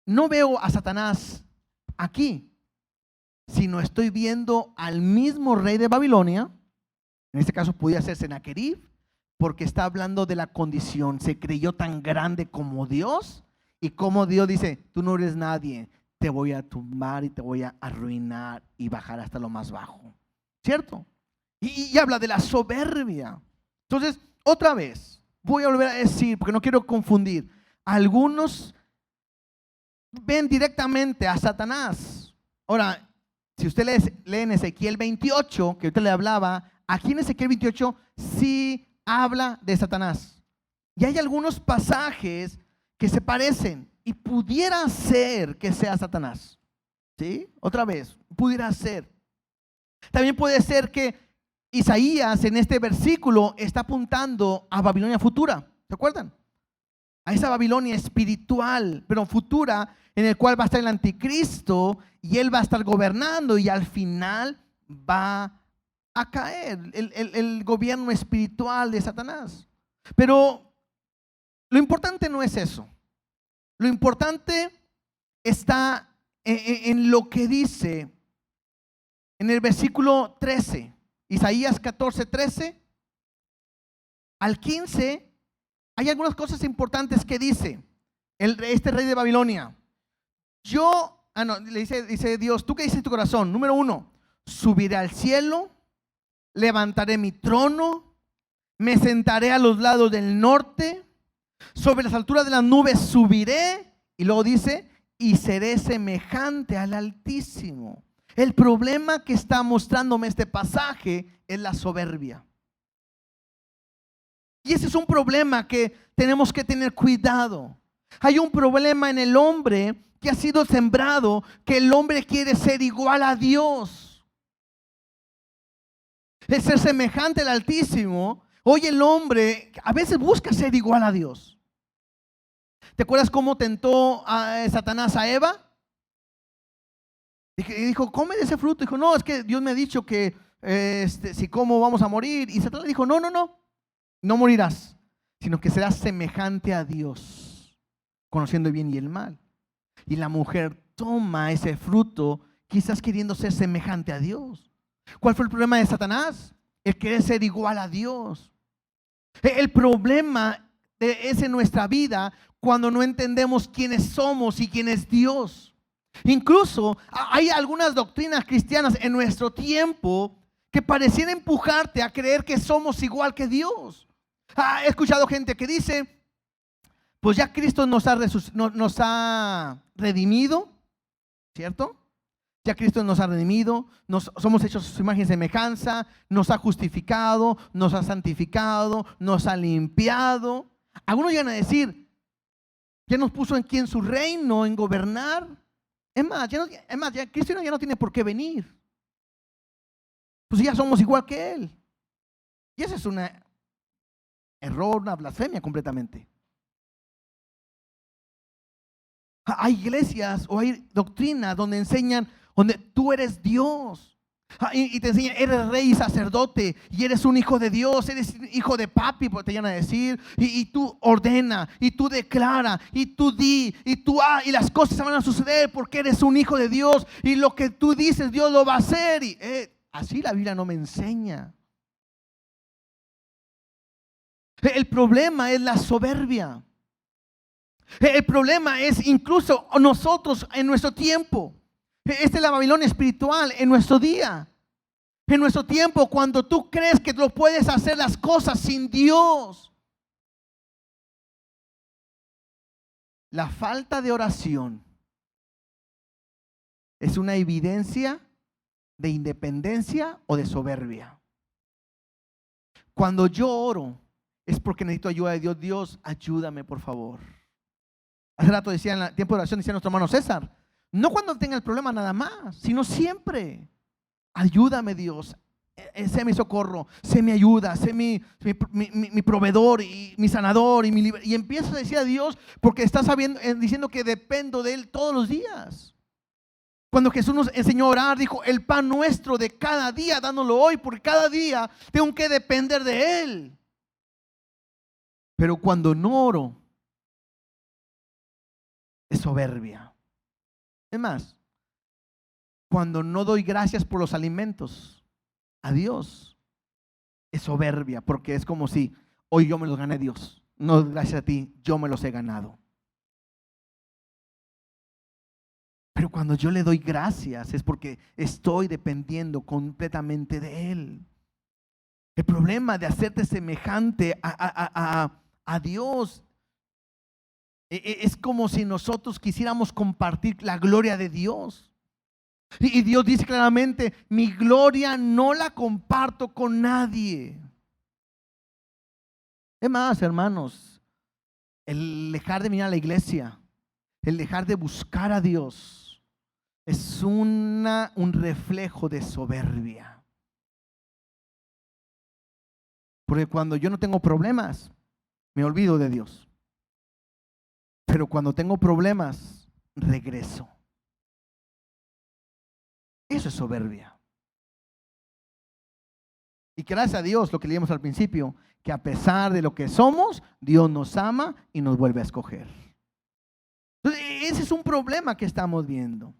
no veo a Satanás aquí, sino estoy viendo al mismo rey de Babilonia. En este caso podría ser Sennacherib, porque está hablando de la condición. Se creyó tan grande como Dios, y como Dios dice, tú no eres nadie, te voy a tumbar y te voy a arruinar y bajar hasta lo más bajo. ¿Cierto? Y habla de la soberbia. Entonces, otra vez, voy a volver a decir, porque no quiero confundir. Algunos ven directamente a Satanás. Ahora, si usted lee en Ezequiel 28, que usted le hablaba, aquí en Ezequiel 28 sí habla de Satanás. Y hay algunos pasajes que se parecen y pudiera ser que sea Satanás. ¿Sí? Otra vez, pudiera ser. También puede ser que Isaías en este versículo está apuntando a Babilonia futura. ¿Se acuerdan? A esa Babilonia espiritual, pero futura, en el cual va a estar el anticristo y él va a estar gobernando y al final va a caer el gobierno espiritual de Satanás. Pero lo importante no es eso. Lo importante está en lo que dice en el versículo 13, Isaías 14, 13 al 15. Hay algunas cosas importantes que dice este rey de Babilonia. Le dice Dios, ¿tú qué dices en tu corazón? Número 1, subiré al cielo, levantaré mi trono, me sentaré a los lados del norte, sobre las alturas de las nubes subiré, y luego dice, y seré semejante al Altísimo. El problema que está mostrándome este pasaje es la soberbia. Y ese es un problema que tenemos que tener cuidado. Hay un problema en el hombre que ha sido sembrado, que el hombre quiere ser igual a Dios. Es ser semejante al Altísimo. Hoy el hombre a veces busca ser igual a Dios. ¿Te acuerdas cómo tentó a Satanás a Eva? Y dijo, come de ese fruto. Dijo, no, es que Dios me ha dicho que si como vamos a morir. Y Satanás dijo, no morirás, sino que serás semejante a Dios, conociendo el bien y el mal. Y la mujer toma ese fruto, quizás queriendo ser semejante a Dios. ¿Cuál fue el problema de Satanás? El querer ser igual a Dios. El problema es en nuestra vida cuando no entendemos quiénes somos y quién es Dios. Incluso hay algunas doctrinas cristianas en nuestro tiempo que parecían empujarte a creer que somos igual que Dios. He escuchado gente que dice, pues ya Cristo nos ha redimido, ¿cierto? Ya Cristo nos ha redimido, somos hechos a su imagen y semejanza, nos ha justificado, nos ha santificado, nos ha limpiado. Algunos llegan a decir, ya nos puso aquí en su reino, en gobernar. Es más, ya Cristo ya no tiene por qué venir. Pues ya somos igual que Él. Y ese es un error, una blasfemia completamente. Hay iglesias o hay doctrinas donde enseñan, donde tú eres Dios. Y te enseñan, eres rey y sacerdote, y eres un hijo de Dios, eres hijo de papi, te llegan a decir, y tú ordena, y tú declara, y tú di, y las cosas van a suceder porque eres un hijo de Dios, y lo que tú dices Dios lo va a hacer. Y así la Biblia no me enseña. El problema es la soberbia. El problema es incluso nosotros en nuestro tiempo. Esta es la Babilonia espiritual en nuestro día. En nuestro tiempo, cuando tú crees que lo puedes hacer las cosas sin Dios. La falta de oración es una evidencia de independencia o de soberbia. Cuando yo oro es porque necesito ayuda de Dios. Dios, ayúdame por favor. Hace rato decía, en el tiempo de oración, decía nuestro hermano César, no cuando tenga el problema nada más, sino siempre. Ayúdame Dios, sé mi socorro, sé mi ayuda, sé mi proveedor y mi sanador y empiezas a decir a Dios porque estás diciendo que dependo de Él todos los días. Cuando Jesús nos enseñó a orar, dijo, el pan nuestro de cada día, dándolo hoy, porque cada día tengo que depender de Él. Pero cuando no oro, es soberbia. Es más, cuando no doy gracias por los alimentos a Dios, es soberbia, porque es como si hoy yo me los gané Dios. No, gracias a ti, yo me los he ganado. Pero cuando yo le doy gracias es porque estoy dependiendo completamente de Él. El problema de hacerte semejante a Dios es como si nosotros quisiéramos compartir la gloria de Dios. Y Dios dice claramente, mi gloria no la comparto con nadie. Es más, hermanos, el dejar de mirar a la iglesia, el dejar de buscar a Dios, es un reflejo de soberbia. Porque cuando yo no tengo problemas, me olvido de Dios. Pero cuando tengo problemas, regreso. Eso es soberbia. Y gracias a Dios, lo que leíamos al principio, que a pesar de lo que somos, Dios nos ama y nos vuelve a escoger. Entonces, ese es un problema que estamos viendo.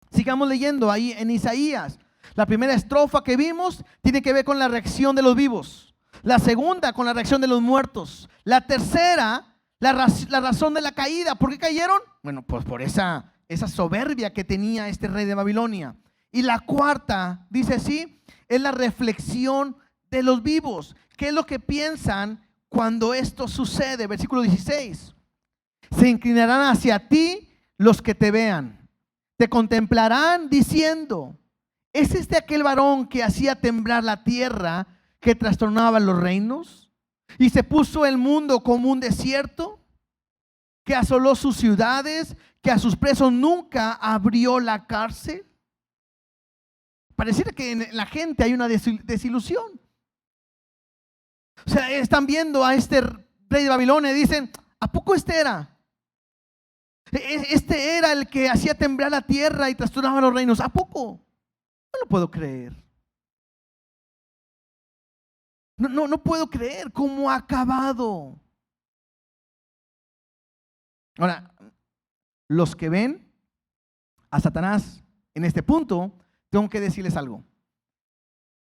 Sigamos leyendo ahí en Isaías. La primera estrofa que vimos tiene que ver con la reacción de los vivos. La segunda con la reacción de los muertos. La tercera, la razón de la caída. ¿Por qué cayeron? Bueno, pues por esa soberbia que tenía este rey de Babilonia. Y la cuarta, dice así, es la reflexión de los vivos. ¿Qué es lo que piensan cuando esto sucede? Versículo 16. Se inclinarán hacia ti los que te vean. Te contemplarán diciendo: ¿es este aquel varón que hacía temblar la tierra, que trastornaba los reinos? Y se puso el mundo como un desierto, que asoló sus ciudades, que a sus presos nunca abrió la cárcel. Pareciera que en la gente hay una desilusión. O sea, están viendo a este rey de Babilonia y dicen: ¿a poco este era? Este era el que hacía temblar la tierra y trastornaba los reinos. ¿A poco? No lo puedo creer. No puedo creer cómo ha acabado. Ahora, los que ven a Satanás en este punto, tengo que decirles algo.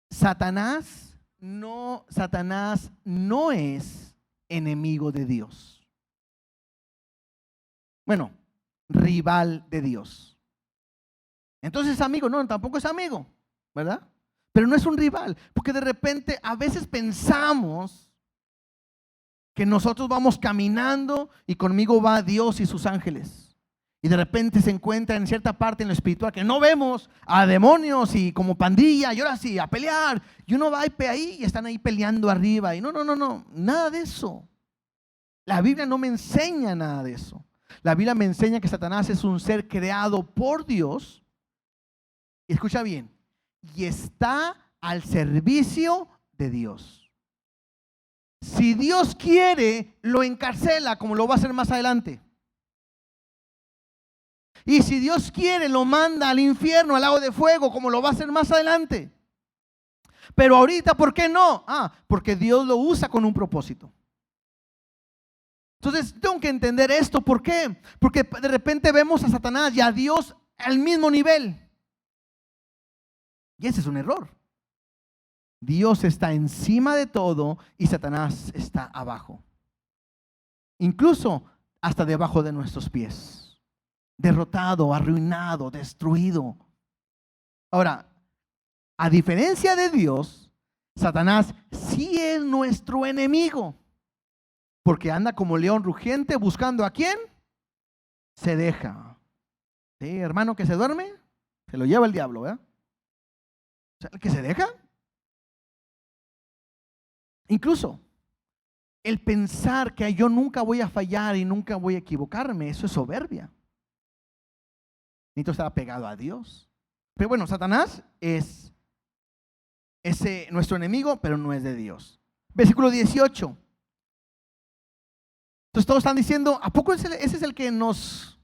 Satanás no es enemigo de Dios. Bueno, rival de Dios. Entonces es amigo. No, tampoco es amigo, ¿verdad? Pero no es un rival, porque de repente a veces pensamos que nosotros vamos caminando y conmigo va Dios y sus ángeles. Y de repente se encuentra en cierta parte en lo espiritual que no vemos a demonios y como pandilla, y ahora sí, a pelear. Y uno va ahí y están ahí peleando arriba. Y no, nada de eso. La Biblia no me enseña nada de eso. La Biblia me enseña que Satanás es un ser creado por Dios. Y escucha bien, y está al servicio de Dios. Si Dios quiere, lo encarcela, como lo va a hacer más adelante. Y si Dios quiere, lo manda al infierno, al lago de fuego, como lo va a hacer más adelante. Pero ahorita, ¿por qué no? Porque Dios lo usa con un propósito. Entonces tengo que entender esto. ¿Por qué? Porque de repente vemos a Satanás y a Dios al mismo nivel. Y ese es un error. Dios está encima de todo y Satanás está abajo. Incluso hasta debajo de nuestros pies. Derrotado, arruinado, destruido. Ahora, a diferencia de Dios, Satanás sí es nuestro enemigo. Porque anda como león rugiente buscando a quién se deja. Sí, hermano que se duerme, se lo lleva el diablo, ¿verdad? O sea, el que se deja. Incluso el pensar que yo nunca voy a fallar y nunca voy a equivocarme, eso es soberbia. Necesito estar apegado a Dios. Pero bueno, Satanás es nuestro enemigo, pero no es de Dios. Versículo 18. Entonces todos están diciendo: ¿a poco ese es el que nos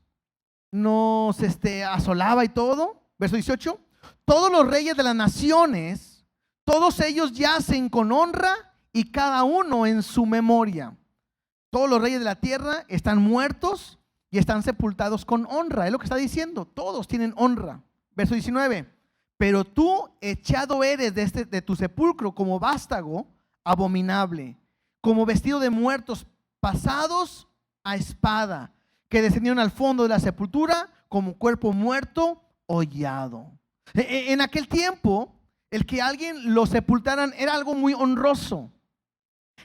asolaba y todo? Verso 18. Todos los reyes de las naciones, todos ellos yacen con honra y cada uno en su memoria. Todos los reyes de la tierra están muertos y están sepultados con honra. Es lo que está diciendo. Todos tienen honra. Verso 19. Pero tú echado eres de tu sepulcro como vástago abominable, como vestido de muertos pasados a espada, que descendieron al fondo de la sepultura como cuerpo muerto hollado. En aquel tiempo, el que alguien lo sepultaran era algo muy honroso.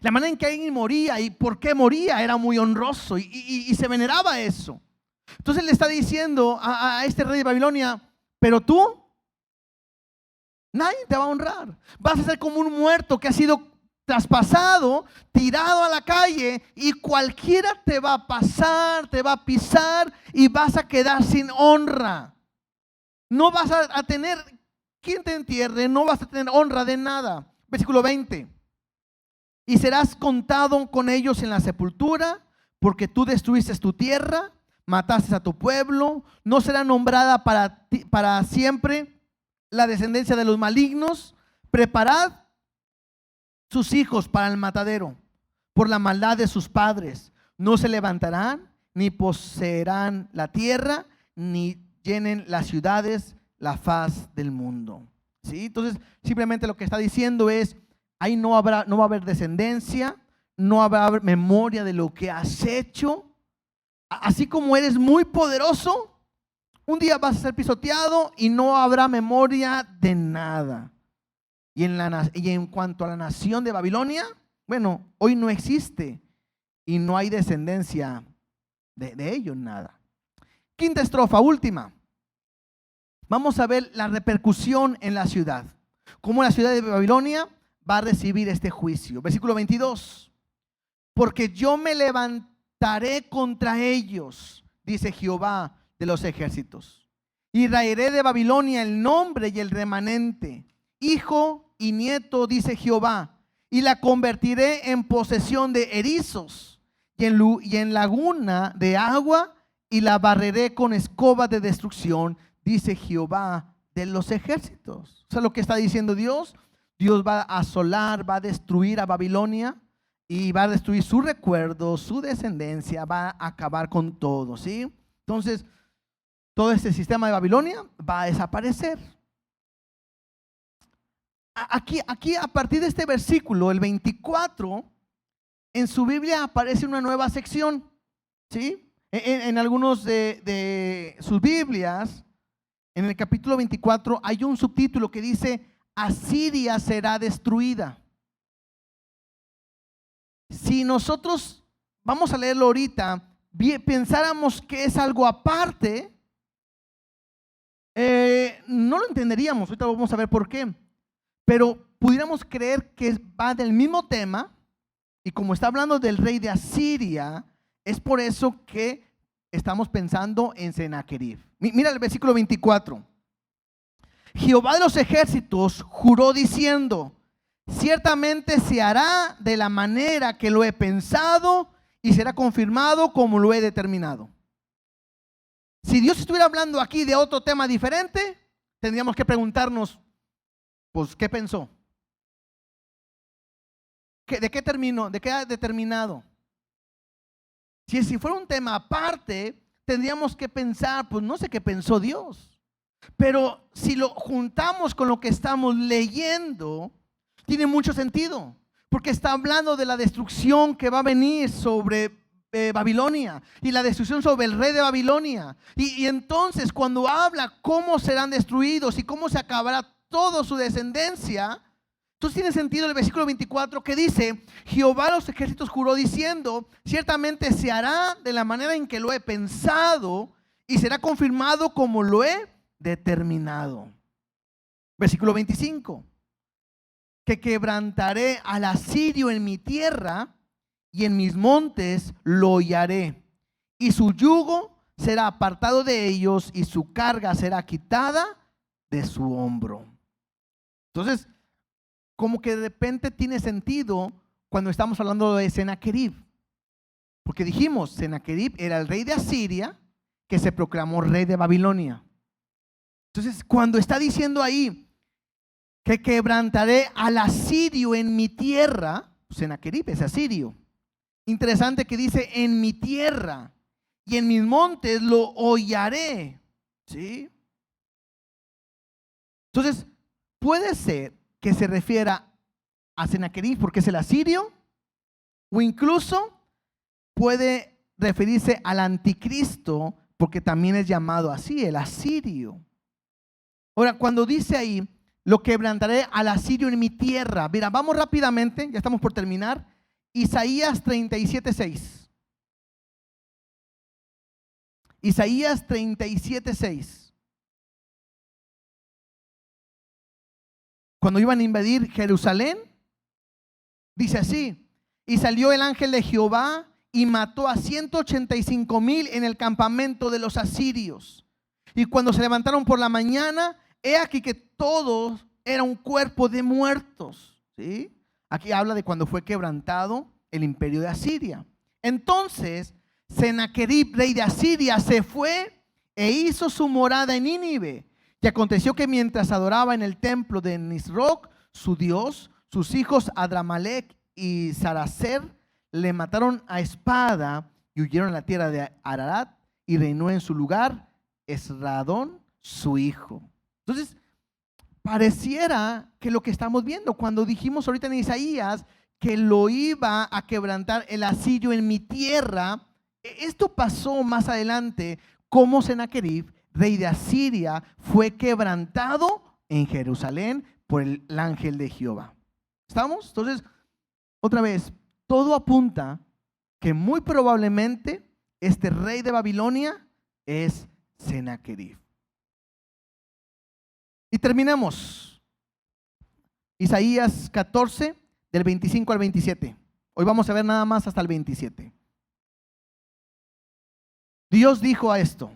La manera en que alguien moría y por qué moría era muy honroso y se veneraba eso. Entonces le está diciendo a este rey de Babilonia: pero tú, nadie te va a honrar. Vas a ser como un muerto que ha sido traspasado, tirado a la calle, y cualquiera te va a pasar, te va a pisar y vas a quedar sin honra. No vas a tener quien te entierre, no vas a tener honra de nada. Versículo 20. y serás contado con ellos en la sepultura, porque tú destruiste tu tierra, mataste a tu pueblo, no será nombrada para siempre la descendencia de los malignos. Preparad sus hijos para el matadero, por la maldad de sus padres. No se levantarán, ni poseerán la tierra, ni llenen las ciudades la faz del mundo. ¿Sí? Entonces, simplemente lo que está diciendo es, ahí no va a haber descendencia, no va a haber memoria de lo que has hecho. Así como eres muy poderoso, un día vas a ser pisoteado y no habrá memoria de nada. Y en cuanto a la nación de Babilonia, bueno, hoy no existe y no hay descendencia de ellos, nada. Quinta estrofa, última. Vamos a ver la repercusión en la ciudad. Cómo la ciudad de Babilonia va a recibir este juicio. Versículo 22. Porque yo me levantaré contra ellos, dice Jehová de los ejércitos, y raeré de Babilonia el nombre y el remanente, hijo y nieto, dice Jehová, y la convertiré en posesión de erizos y en laguna de agua, y la barreré con escoba de destrucción, dice Jehová de los ejércitos. O sea, lo que está diciendo Dios va a asolar, va a destruir a Babilonia y va a destruir su recuerdo, su descendencia, va a acabar con todo, ¿sí? Entonces, todo este sistema de Babilonia va a desaparecer. Aquí a partir de este versículo, el 24, en su Biblia aparece una nueva sección, ¿sí? En algunos de sus Biblias, en el capítulo 24, hay un subtítulo que dice: Asiria será destruida. Si nosotros, vamos a leerlo ahorita, pensáramos que es algo aparte, no lo entenderíamos. Ahorita vamos a ver por qué. Pero pudiéramos creer que va del mismo tema, y como está hablando del rey de Asiria, es por eso que estamos pensando en Sennacherib. Mira el versículo 24. Jehová de los ejércitos juró diciendo: ciertamente se hará de la manera que lo he pensado y será confirmado como lo he determinado. Si Dios estuviera hablando aquí de otro tema diferente, tendríamos que preguntarnos, pues, ¿qué pensó? ¿De qué terminó? ¿De qué ha determinado? Si fuera un tema aparte, tendríamos que pensar, pues no sé qué pensó Dios. Pero si lo juntamos con lo que estamos leyendo, tiene mucho sentido, porque está hablando de la destrucción que va a venir sobre Babilonia y la destrucción sobre el rey de Babilonia. Y entonces, cuando habla cómo serán destruidos y cómo se acabará toda su descendencia, entonces tiene sentido el versículo 24 que dice: Jehová de los ejércitos juró diciendo: ciertamente se hará de la manera en que lo he pensado y será confirmado como lo he determinado. Versículo 25. Que quebrantaré al asirio en mi tierra y en mis montes lo hollaré, y su yugo será apartado de ellos y su carga será quitada de su hombro. Entonces, como que de repente tiene sentido cuando estamos hablando de Sennacherib, porque dijimos, Sennacherib era el rey de Asiria que se proclamó rey de Babilonia. Entonces, cuando está diciendo ahí que quebrantaré al asirio en mi tierra, Sennacherib es asirio. Interesante que dice en mi tierra y en mis montes lo hollaré, ¿sí? Entonces, puede ser que se refiera a Sennacherib porque es el asirio, o incluso puede referirse al anticristo porque también es llamado así, el asirio. Ahora, cuando dice ahí, lo quebrantaré al asirio en mi tierra. Mira, vamos rápidamente, ya estamos por terminar. Isaías 37:6. Isaías 37:6. Cuando iban a invadir Jerusalén, dice así: y salió el ángel de Jehová y mató a 185,000 en el campamento de los asirios. Y cuando se levantaron por la mañana, he aquí que todos era un cuerpo de muertos, ¿sí? Aquí habla de cuando fue quebrantado el imperio de Asiria. Entonces Sennacherib, rey de Asiria, se fue e hizo su morada en Nínive. Y aconteció que mientras adoraba en el templo de Nisroch, su dios, sus hijos Adramelech y Saracer le mataron a espada y huyeron a la tierra de Ararat, y reinó en su lugar Esradón, su hijo. Entonces, pareciera que lo que estamos viendo cuando dijimos ahorita en Isaías que lo iba a quebrantar el asirio en mi tierra, esto pasó más adelante como Sennacherib, rey de Asiria, fue quebrantado en Jerusalén por el ángel de Jehová. ¿Estamos? Entonces, otra vez, todo apunta que muy probablemente este rey de Babilonia es Sennacherib. Y terminamos. Isaías 14, del 25 al 27. Hoy vamos a ver nada más hasta el 27. Dios dijo a esto: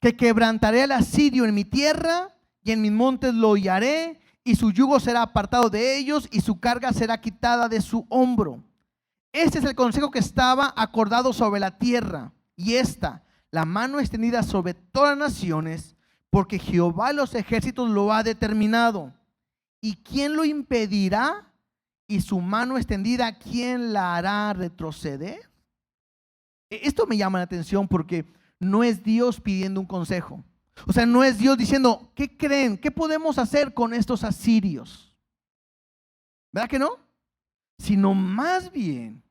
que quebrantaré al asirio en mi tierra, y en mis montes lo hollaré, y su yugo será apartado de ellos, y su carga será quitada de su hombro. Este es el consejo que estaba acordado sobre la tierra, y esta, la mano extendida sobre todas las naciones, porque Jehová los ejércitos lo ha determinado. ¿Y quién lo impedirá? Y su mano extendida, ¿quién la hará retroceder? Esto me llama la atención porque no es Dios pidiendo un consejo. O sea, no es Dios diciendo, ¿qué creen? ¿Qué podemos hacer con estos asirios? ¿Verdad que no? Sino más bien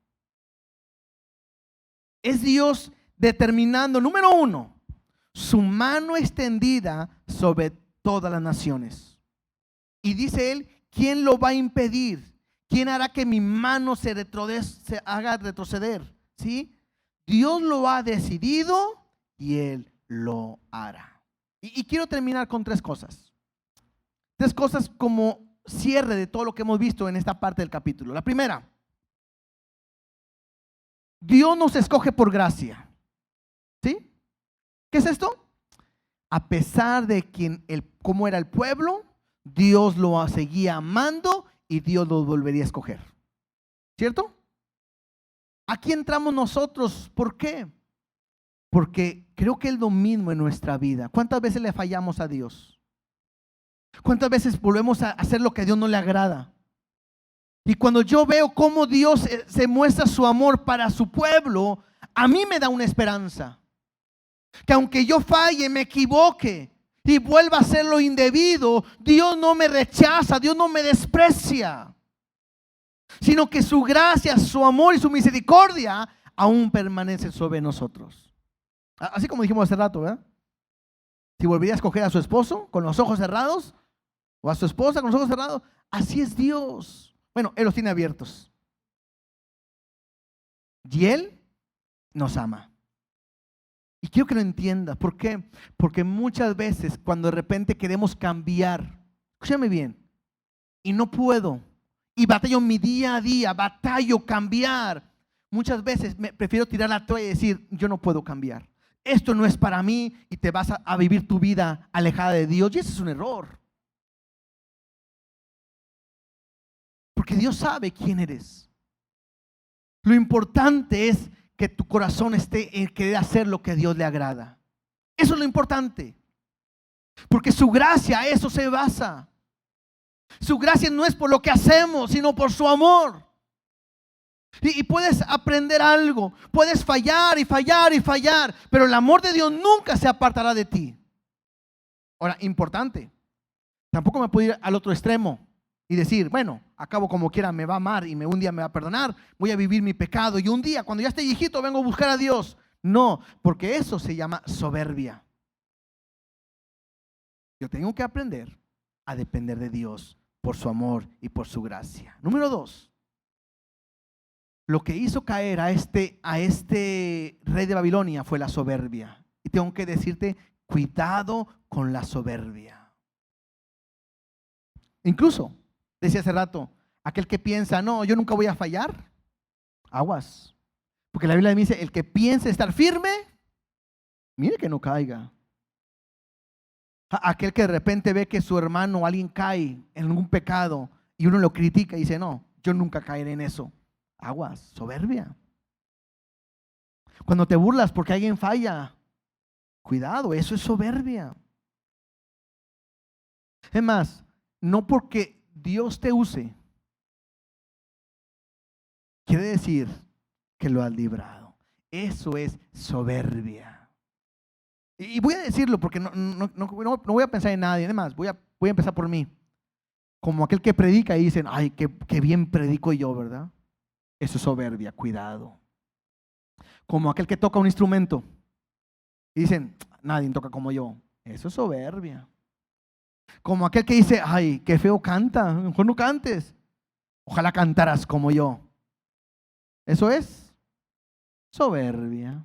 es Dios determinando, número uno, su mano extendida sobre todas las naciones. Y dice él, ¿quién lo va a impedir? ¿Quién hará que mi mano se haga retroceder? ¿Sí? Dios lo ha decidido y él lo hará. Y quiero terminar con tres cosas. Tres cosas como cierre de todo lo que hemos visto en esta parte del capítulo. La primera, Dios nos escoge por gracia. ¿Sí? ¿Qué es esto? A pesar de cómo era el pueblo, Dios lo seguía amando y Dios lo volvería a escoger. ¿Cierto? Aquí entramos nosotros. ¿Por qué? Porque creo que es lo mismo en nuestra vida. ¿Cuántas veces le fallamos a Dios? ¿Cuántas veces volvemos a hacer lo que a Dios no le agrada? Y cuando yo veo cómo Dios se muestra su amor para su pueblo, a mí me da una esperanza. Que aunque yo falle, me equivoque y vuelva a hacer lo indebido, Dios no me rechaza, Dios no me desprecia, sino que su gracia, su amor y su misericordia aún permanecen sobre nosotros. Así como dijimos hace rato, ¿verdad? Si volvería a escoger a su esposo con los ojos cerrados, o a su esposa con los ojos cerrados, así es Dios. Bueno, Él los tiene abiertos. Y Él nos ama. Y quiero que lo entiendas. ¿Por qué? Porque muchas veces cuando de repente queremos cambiar, escúchame bien, y no puedo, y batallo mi día a día, batallo cambiar, muchas veces prefiero tirar la toalla y decir, yo no puedo cambiar. Esto no es para mí, y te vas a vivir tu vida alejada de Dios. Y ese es un error. Porque Dios sabe quién eres. Lo importante es que tu corazón esté en querer hacer lo que a Dios le agrada. Eso es lo importante. Porque su gracia, a eso se basa. Su gracia no es por lo que hacemos, sino por su amor. Y puedes aprender algo, puedes fallar y fallar y fallar, pero el amor de Dios nunca se apartará de ti. Ahora, importante, tampoco me puedo ir al otro extremo y decir, bueno, acabo como quiera, me va a amar y un día me va a perdonar, voy a vivir mi pecado y un día cuando ya esté viejito vengo a buscar a Dios. No, porque eso se llama soberbia. Yo tengo que aprender a depender de Dios por su amor y por su gracia. Número 2. Lo que hizo caer a este rey de Babilonia fue la soberbia. Y tengo que decirte, cuidado con la soberbia. Incluso, decía hace rato, aquel que piensa, no, yo nunca voy a fallar, aguas. Porque la Biblia me dice, el que piense estar firme, mire que no caiga. Aquel que de repente ve que su hermano o alguien cae en algún pecado y uno lo critica y dice, no, yo nunca caeré en eso. Aguas, soberbia. Cuando te burlas porque alguien falla, cuidado, eso es soberbia. Es más, no porque Dios te use, quiere decir que lo has librado. Eso es soberbia. Y voy a decirlo porque no voy a pensar en nadie. Además, voy a empezar por mí. Como aquel que predica y dicen, ay, qué bien predico yo, ¿verdad? Eso es soberbia, cuidado. Como aquel que toca un instrumento y dicen, nadie toca como yo. Eso es soberbia. Como aquel que dice, ay, qué feo canta, mejor no cantes. Ojalá cantaras como yo. Eso es soberbia.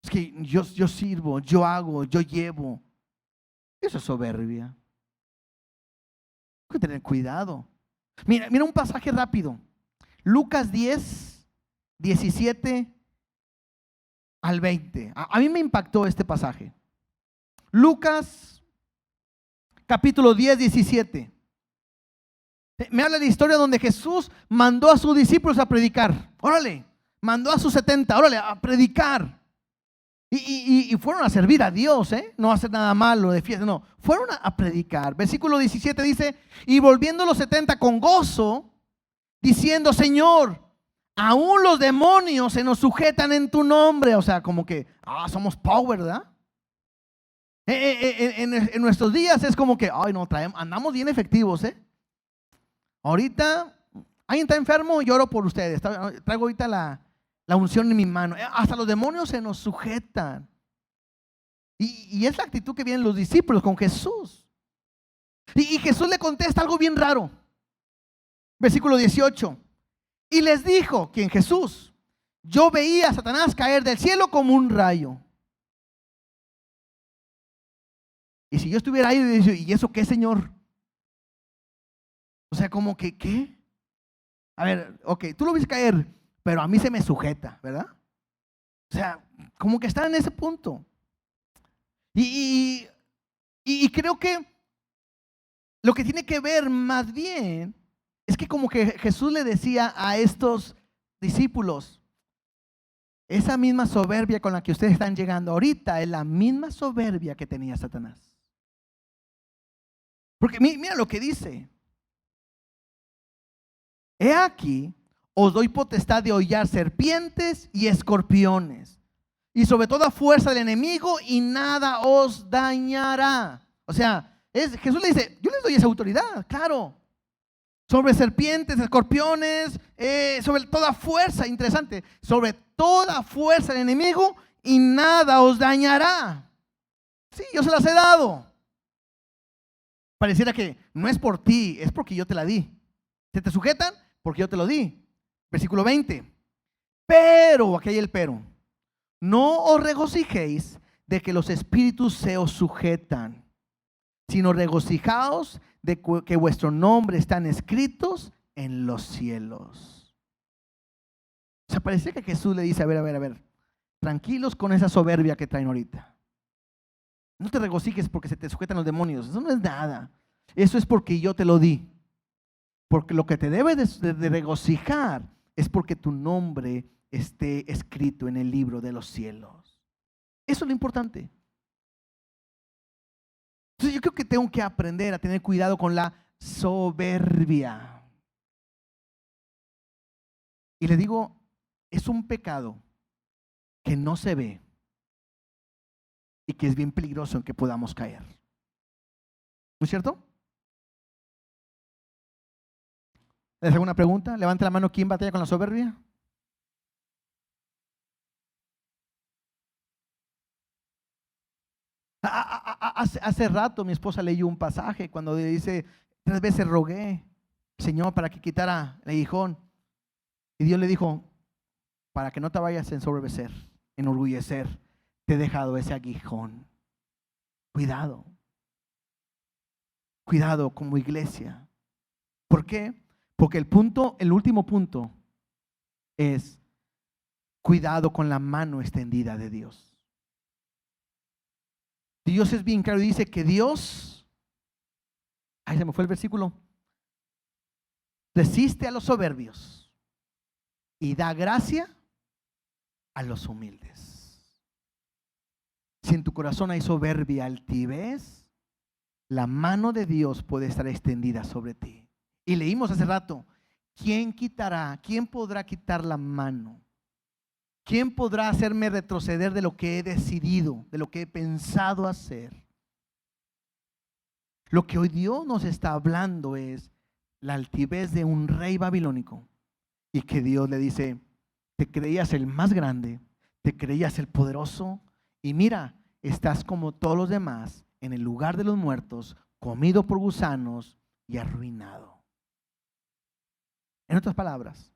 Es que yo sirvo, yo hago, yo llevo. Eso es soberbia. Hay que tener cuidado. Mira un pasaje rápido. Lucas 10, 17 al 20. A mí me impactó este pasaje. Lucas capítulo 10, 17. Me habla de la historia donde Jesús mandó a sus discípulos a predicar. Órale, mandó a sus 70, órale, a predicar. Y fueron a servir a Dios, no a hacer nada malo de fiesta, no. Fueron a predicar. Versículo 17 dice, y volviendo los 70 con gozo, diciendo, Señor, aún los demonios se nos sujetan en tu nombre. O sea, como que, somos power, ¿verdad? En nuestros días es como que, ay, no, andamos bien efectivos, Ahorita, alguien está enfermo, lloro por ustedes. Traigo ahorita la unción en mi mano. Hasta los demonios se nos sujetan. Y es la actitud que vienen los discípulos con Jesús. Y Jesús le contesta algo bien raro. Versículo 18. Y les dijo, ¿quién? Jesús, yo veía a Satanás caer del cielo como un rayo. Y si yo estuviera ahí, ¿y eso qué, Señor? O sea, como que, ¿qué? A ver, ok, tú lo ves caer, pero a mí se me sujeta, ¿verdad? O sea, como que está en ese punto. Y creo que lo que tiene que ver más bien es que como que Jesús le decía a estos discípulos, esa misma soberbia con la que ustedes están llegando ahorita es la misma soberbia que tenía Satanás. Porque mira lo que dice. He aquí, os doy potestad de hollar serpientes y escorpiones, y sobre toda fuerza del enemigo, y nada os dañará. O sea, Jesús le dice, yo les doy esa autoridad, claro. Sobre serpientes, escorpiones, sobre toda fuerza, interesante, sobre toda fuerza del enemigo, y nada os dañará. Sí, yo se las he dado. Pareciera que no es por ti, es porque yo te la di. ¿Se te sujetan? Porque yo te lo di. Versículo 20. Pero, aquí hay el pero, no os regocijéis de que los espíritus se os sujetan, sino regocijaos de que vuestros nombres están escritos en los cielos. O sea, parece que Jesús le dice, a ver, tranquilos con esa soberbia que traen ahorita. No te regocijes porque se te sujetan los demonios, eso no es nada. Eso es porque yo te lo di. Porque lo que te debe de regocijar es porque tu nombre esté escrito en el libro de los cielos. Eso es lo importante. Entonces yo creo que tengo que aprender a tener cuidado con la soberbia. Y le digo, es un pecado que no se ve y que es bien peligroso en que podamos caer. ¿No es cierto? ¿Les hago una pregunta? Levante la mano, ¿quién batalla con la soberbia? Hace rato mi esposa leyó un pasaje cuando dice, 3 veces rogué, Señor, para que quitara el aguijón. Y Dios le dijo, para que no te vayas a ensoberbecer, enorgullecer, te he dejado ese aguijón. Cuidado. Cuidado como iglesia. ¿Por qué? Porque el último punto es cuidado con la mano extendida de Dios. Dios es bien claro y dice que Dios, ahí se me fue el versículo, resiste a los soberbios y da gracia a los humildes. Si en tu corazón hay soberbia, altivez, la mano de Dios puede estar extendida sobre ti. Y leímos hace rato, ¿quién podrá quitar la mano? ¿Quién podrá hacerme retroceder de lo que he decidido, de lo que he pensado hacer? Lo que hoy Dios nos está hablando es la altivez de un rey babilónico, y que Dios le dice: te creías el más grande, te creías el poderoso, y mira, estás como todos los demás en el lugar de los muertos, comido por gusanos y arruinado. En otras palabras,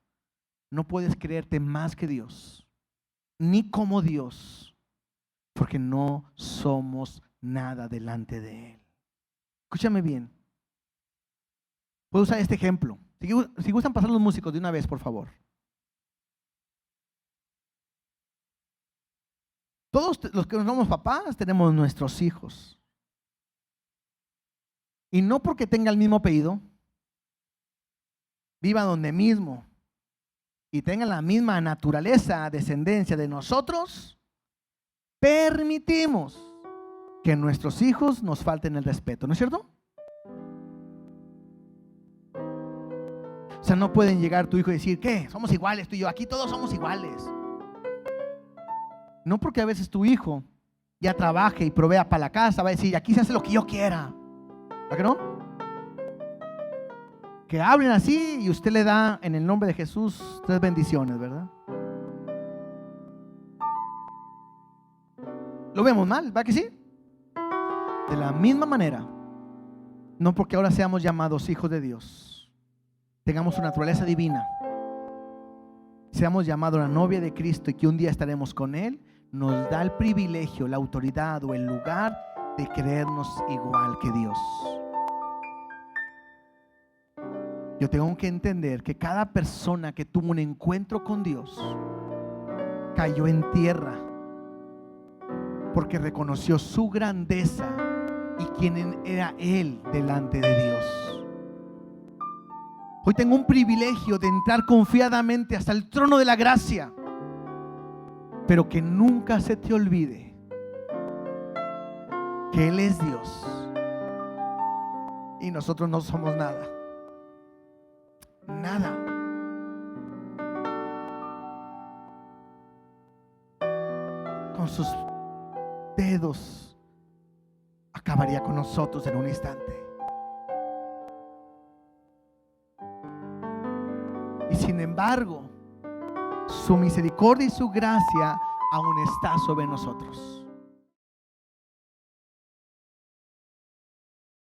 no puedes creerte más que Dios, ni como Dios, porque no somos nada delante de Él. Escúchame bien. Puedo usar este ejemplo. Si gustan pasar los músicos de una vez, por favor. Todos los que somos papás tenemos nuestros hijos. Y no porque tenga el mismo apellido, viva donde mismo y tenga la misma naturaleza, descendencia de nosotros, permitimos que nuestros hijos nos falten el respeto, ¿no es cierto? O sea, no pueden llegar tu hijo y decir: ¿qué? Somos iguales tú y yo, aquí todos somos iguales. No, porque a veces tu hijo ya trabaje y provea para la casa, va a decir: aquí se hace lo que yo quiera. ¿Verdad que no? Que hablen así y usted le da en el nombre de Jesús 3 bendiciones, ¿verdad? Lo vemos mal, ¿verdad que sí? De la misma manera, no porque ahora seamos llamados hijos de Dios, tengamos su naturaleza divina, seamos llamados la novia de Cristo y que un día estaremos con Él, nos da el privilegio, la autoridad o el lugar de creernos igual que Dios. Yo tengo que entender que cada persona que tuvo un encuentro con Dios cayó en tierra porque reconoció su grandeza y quién era Él delante de Dios. Hoy tengo un privilegio de entrar confiadamente hasta el trono de la gracia, pero que nunca se te olvide que Él es Dios y nosotros no somos nada. Nada. Con sus dedos acabaría con nosotros en un instante. Y sin embargo, su misericordia y su gracia aún está sobre nosotros.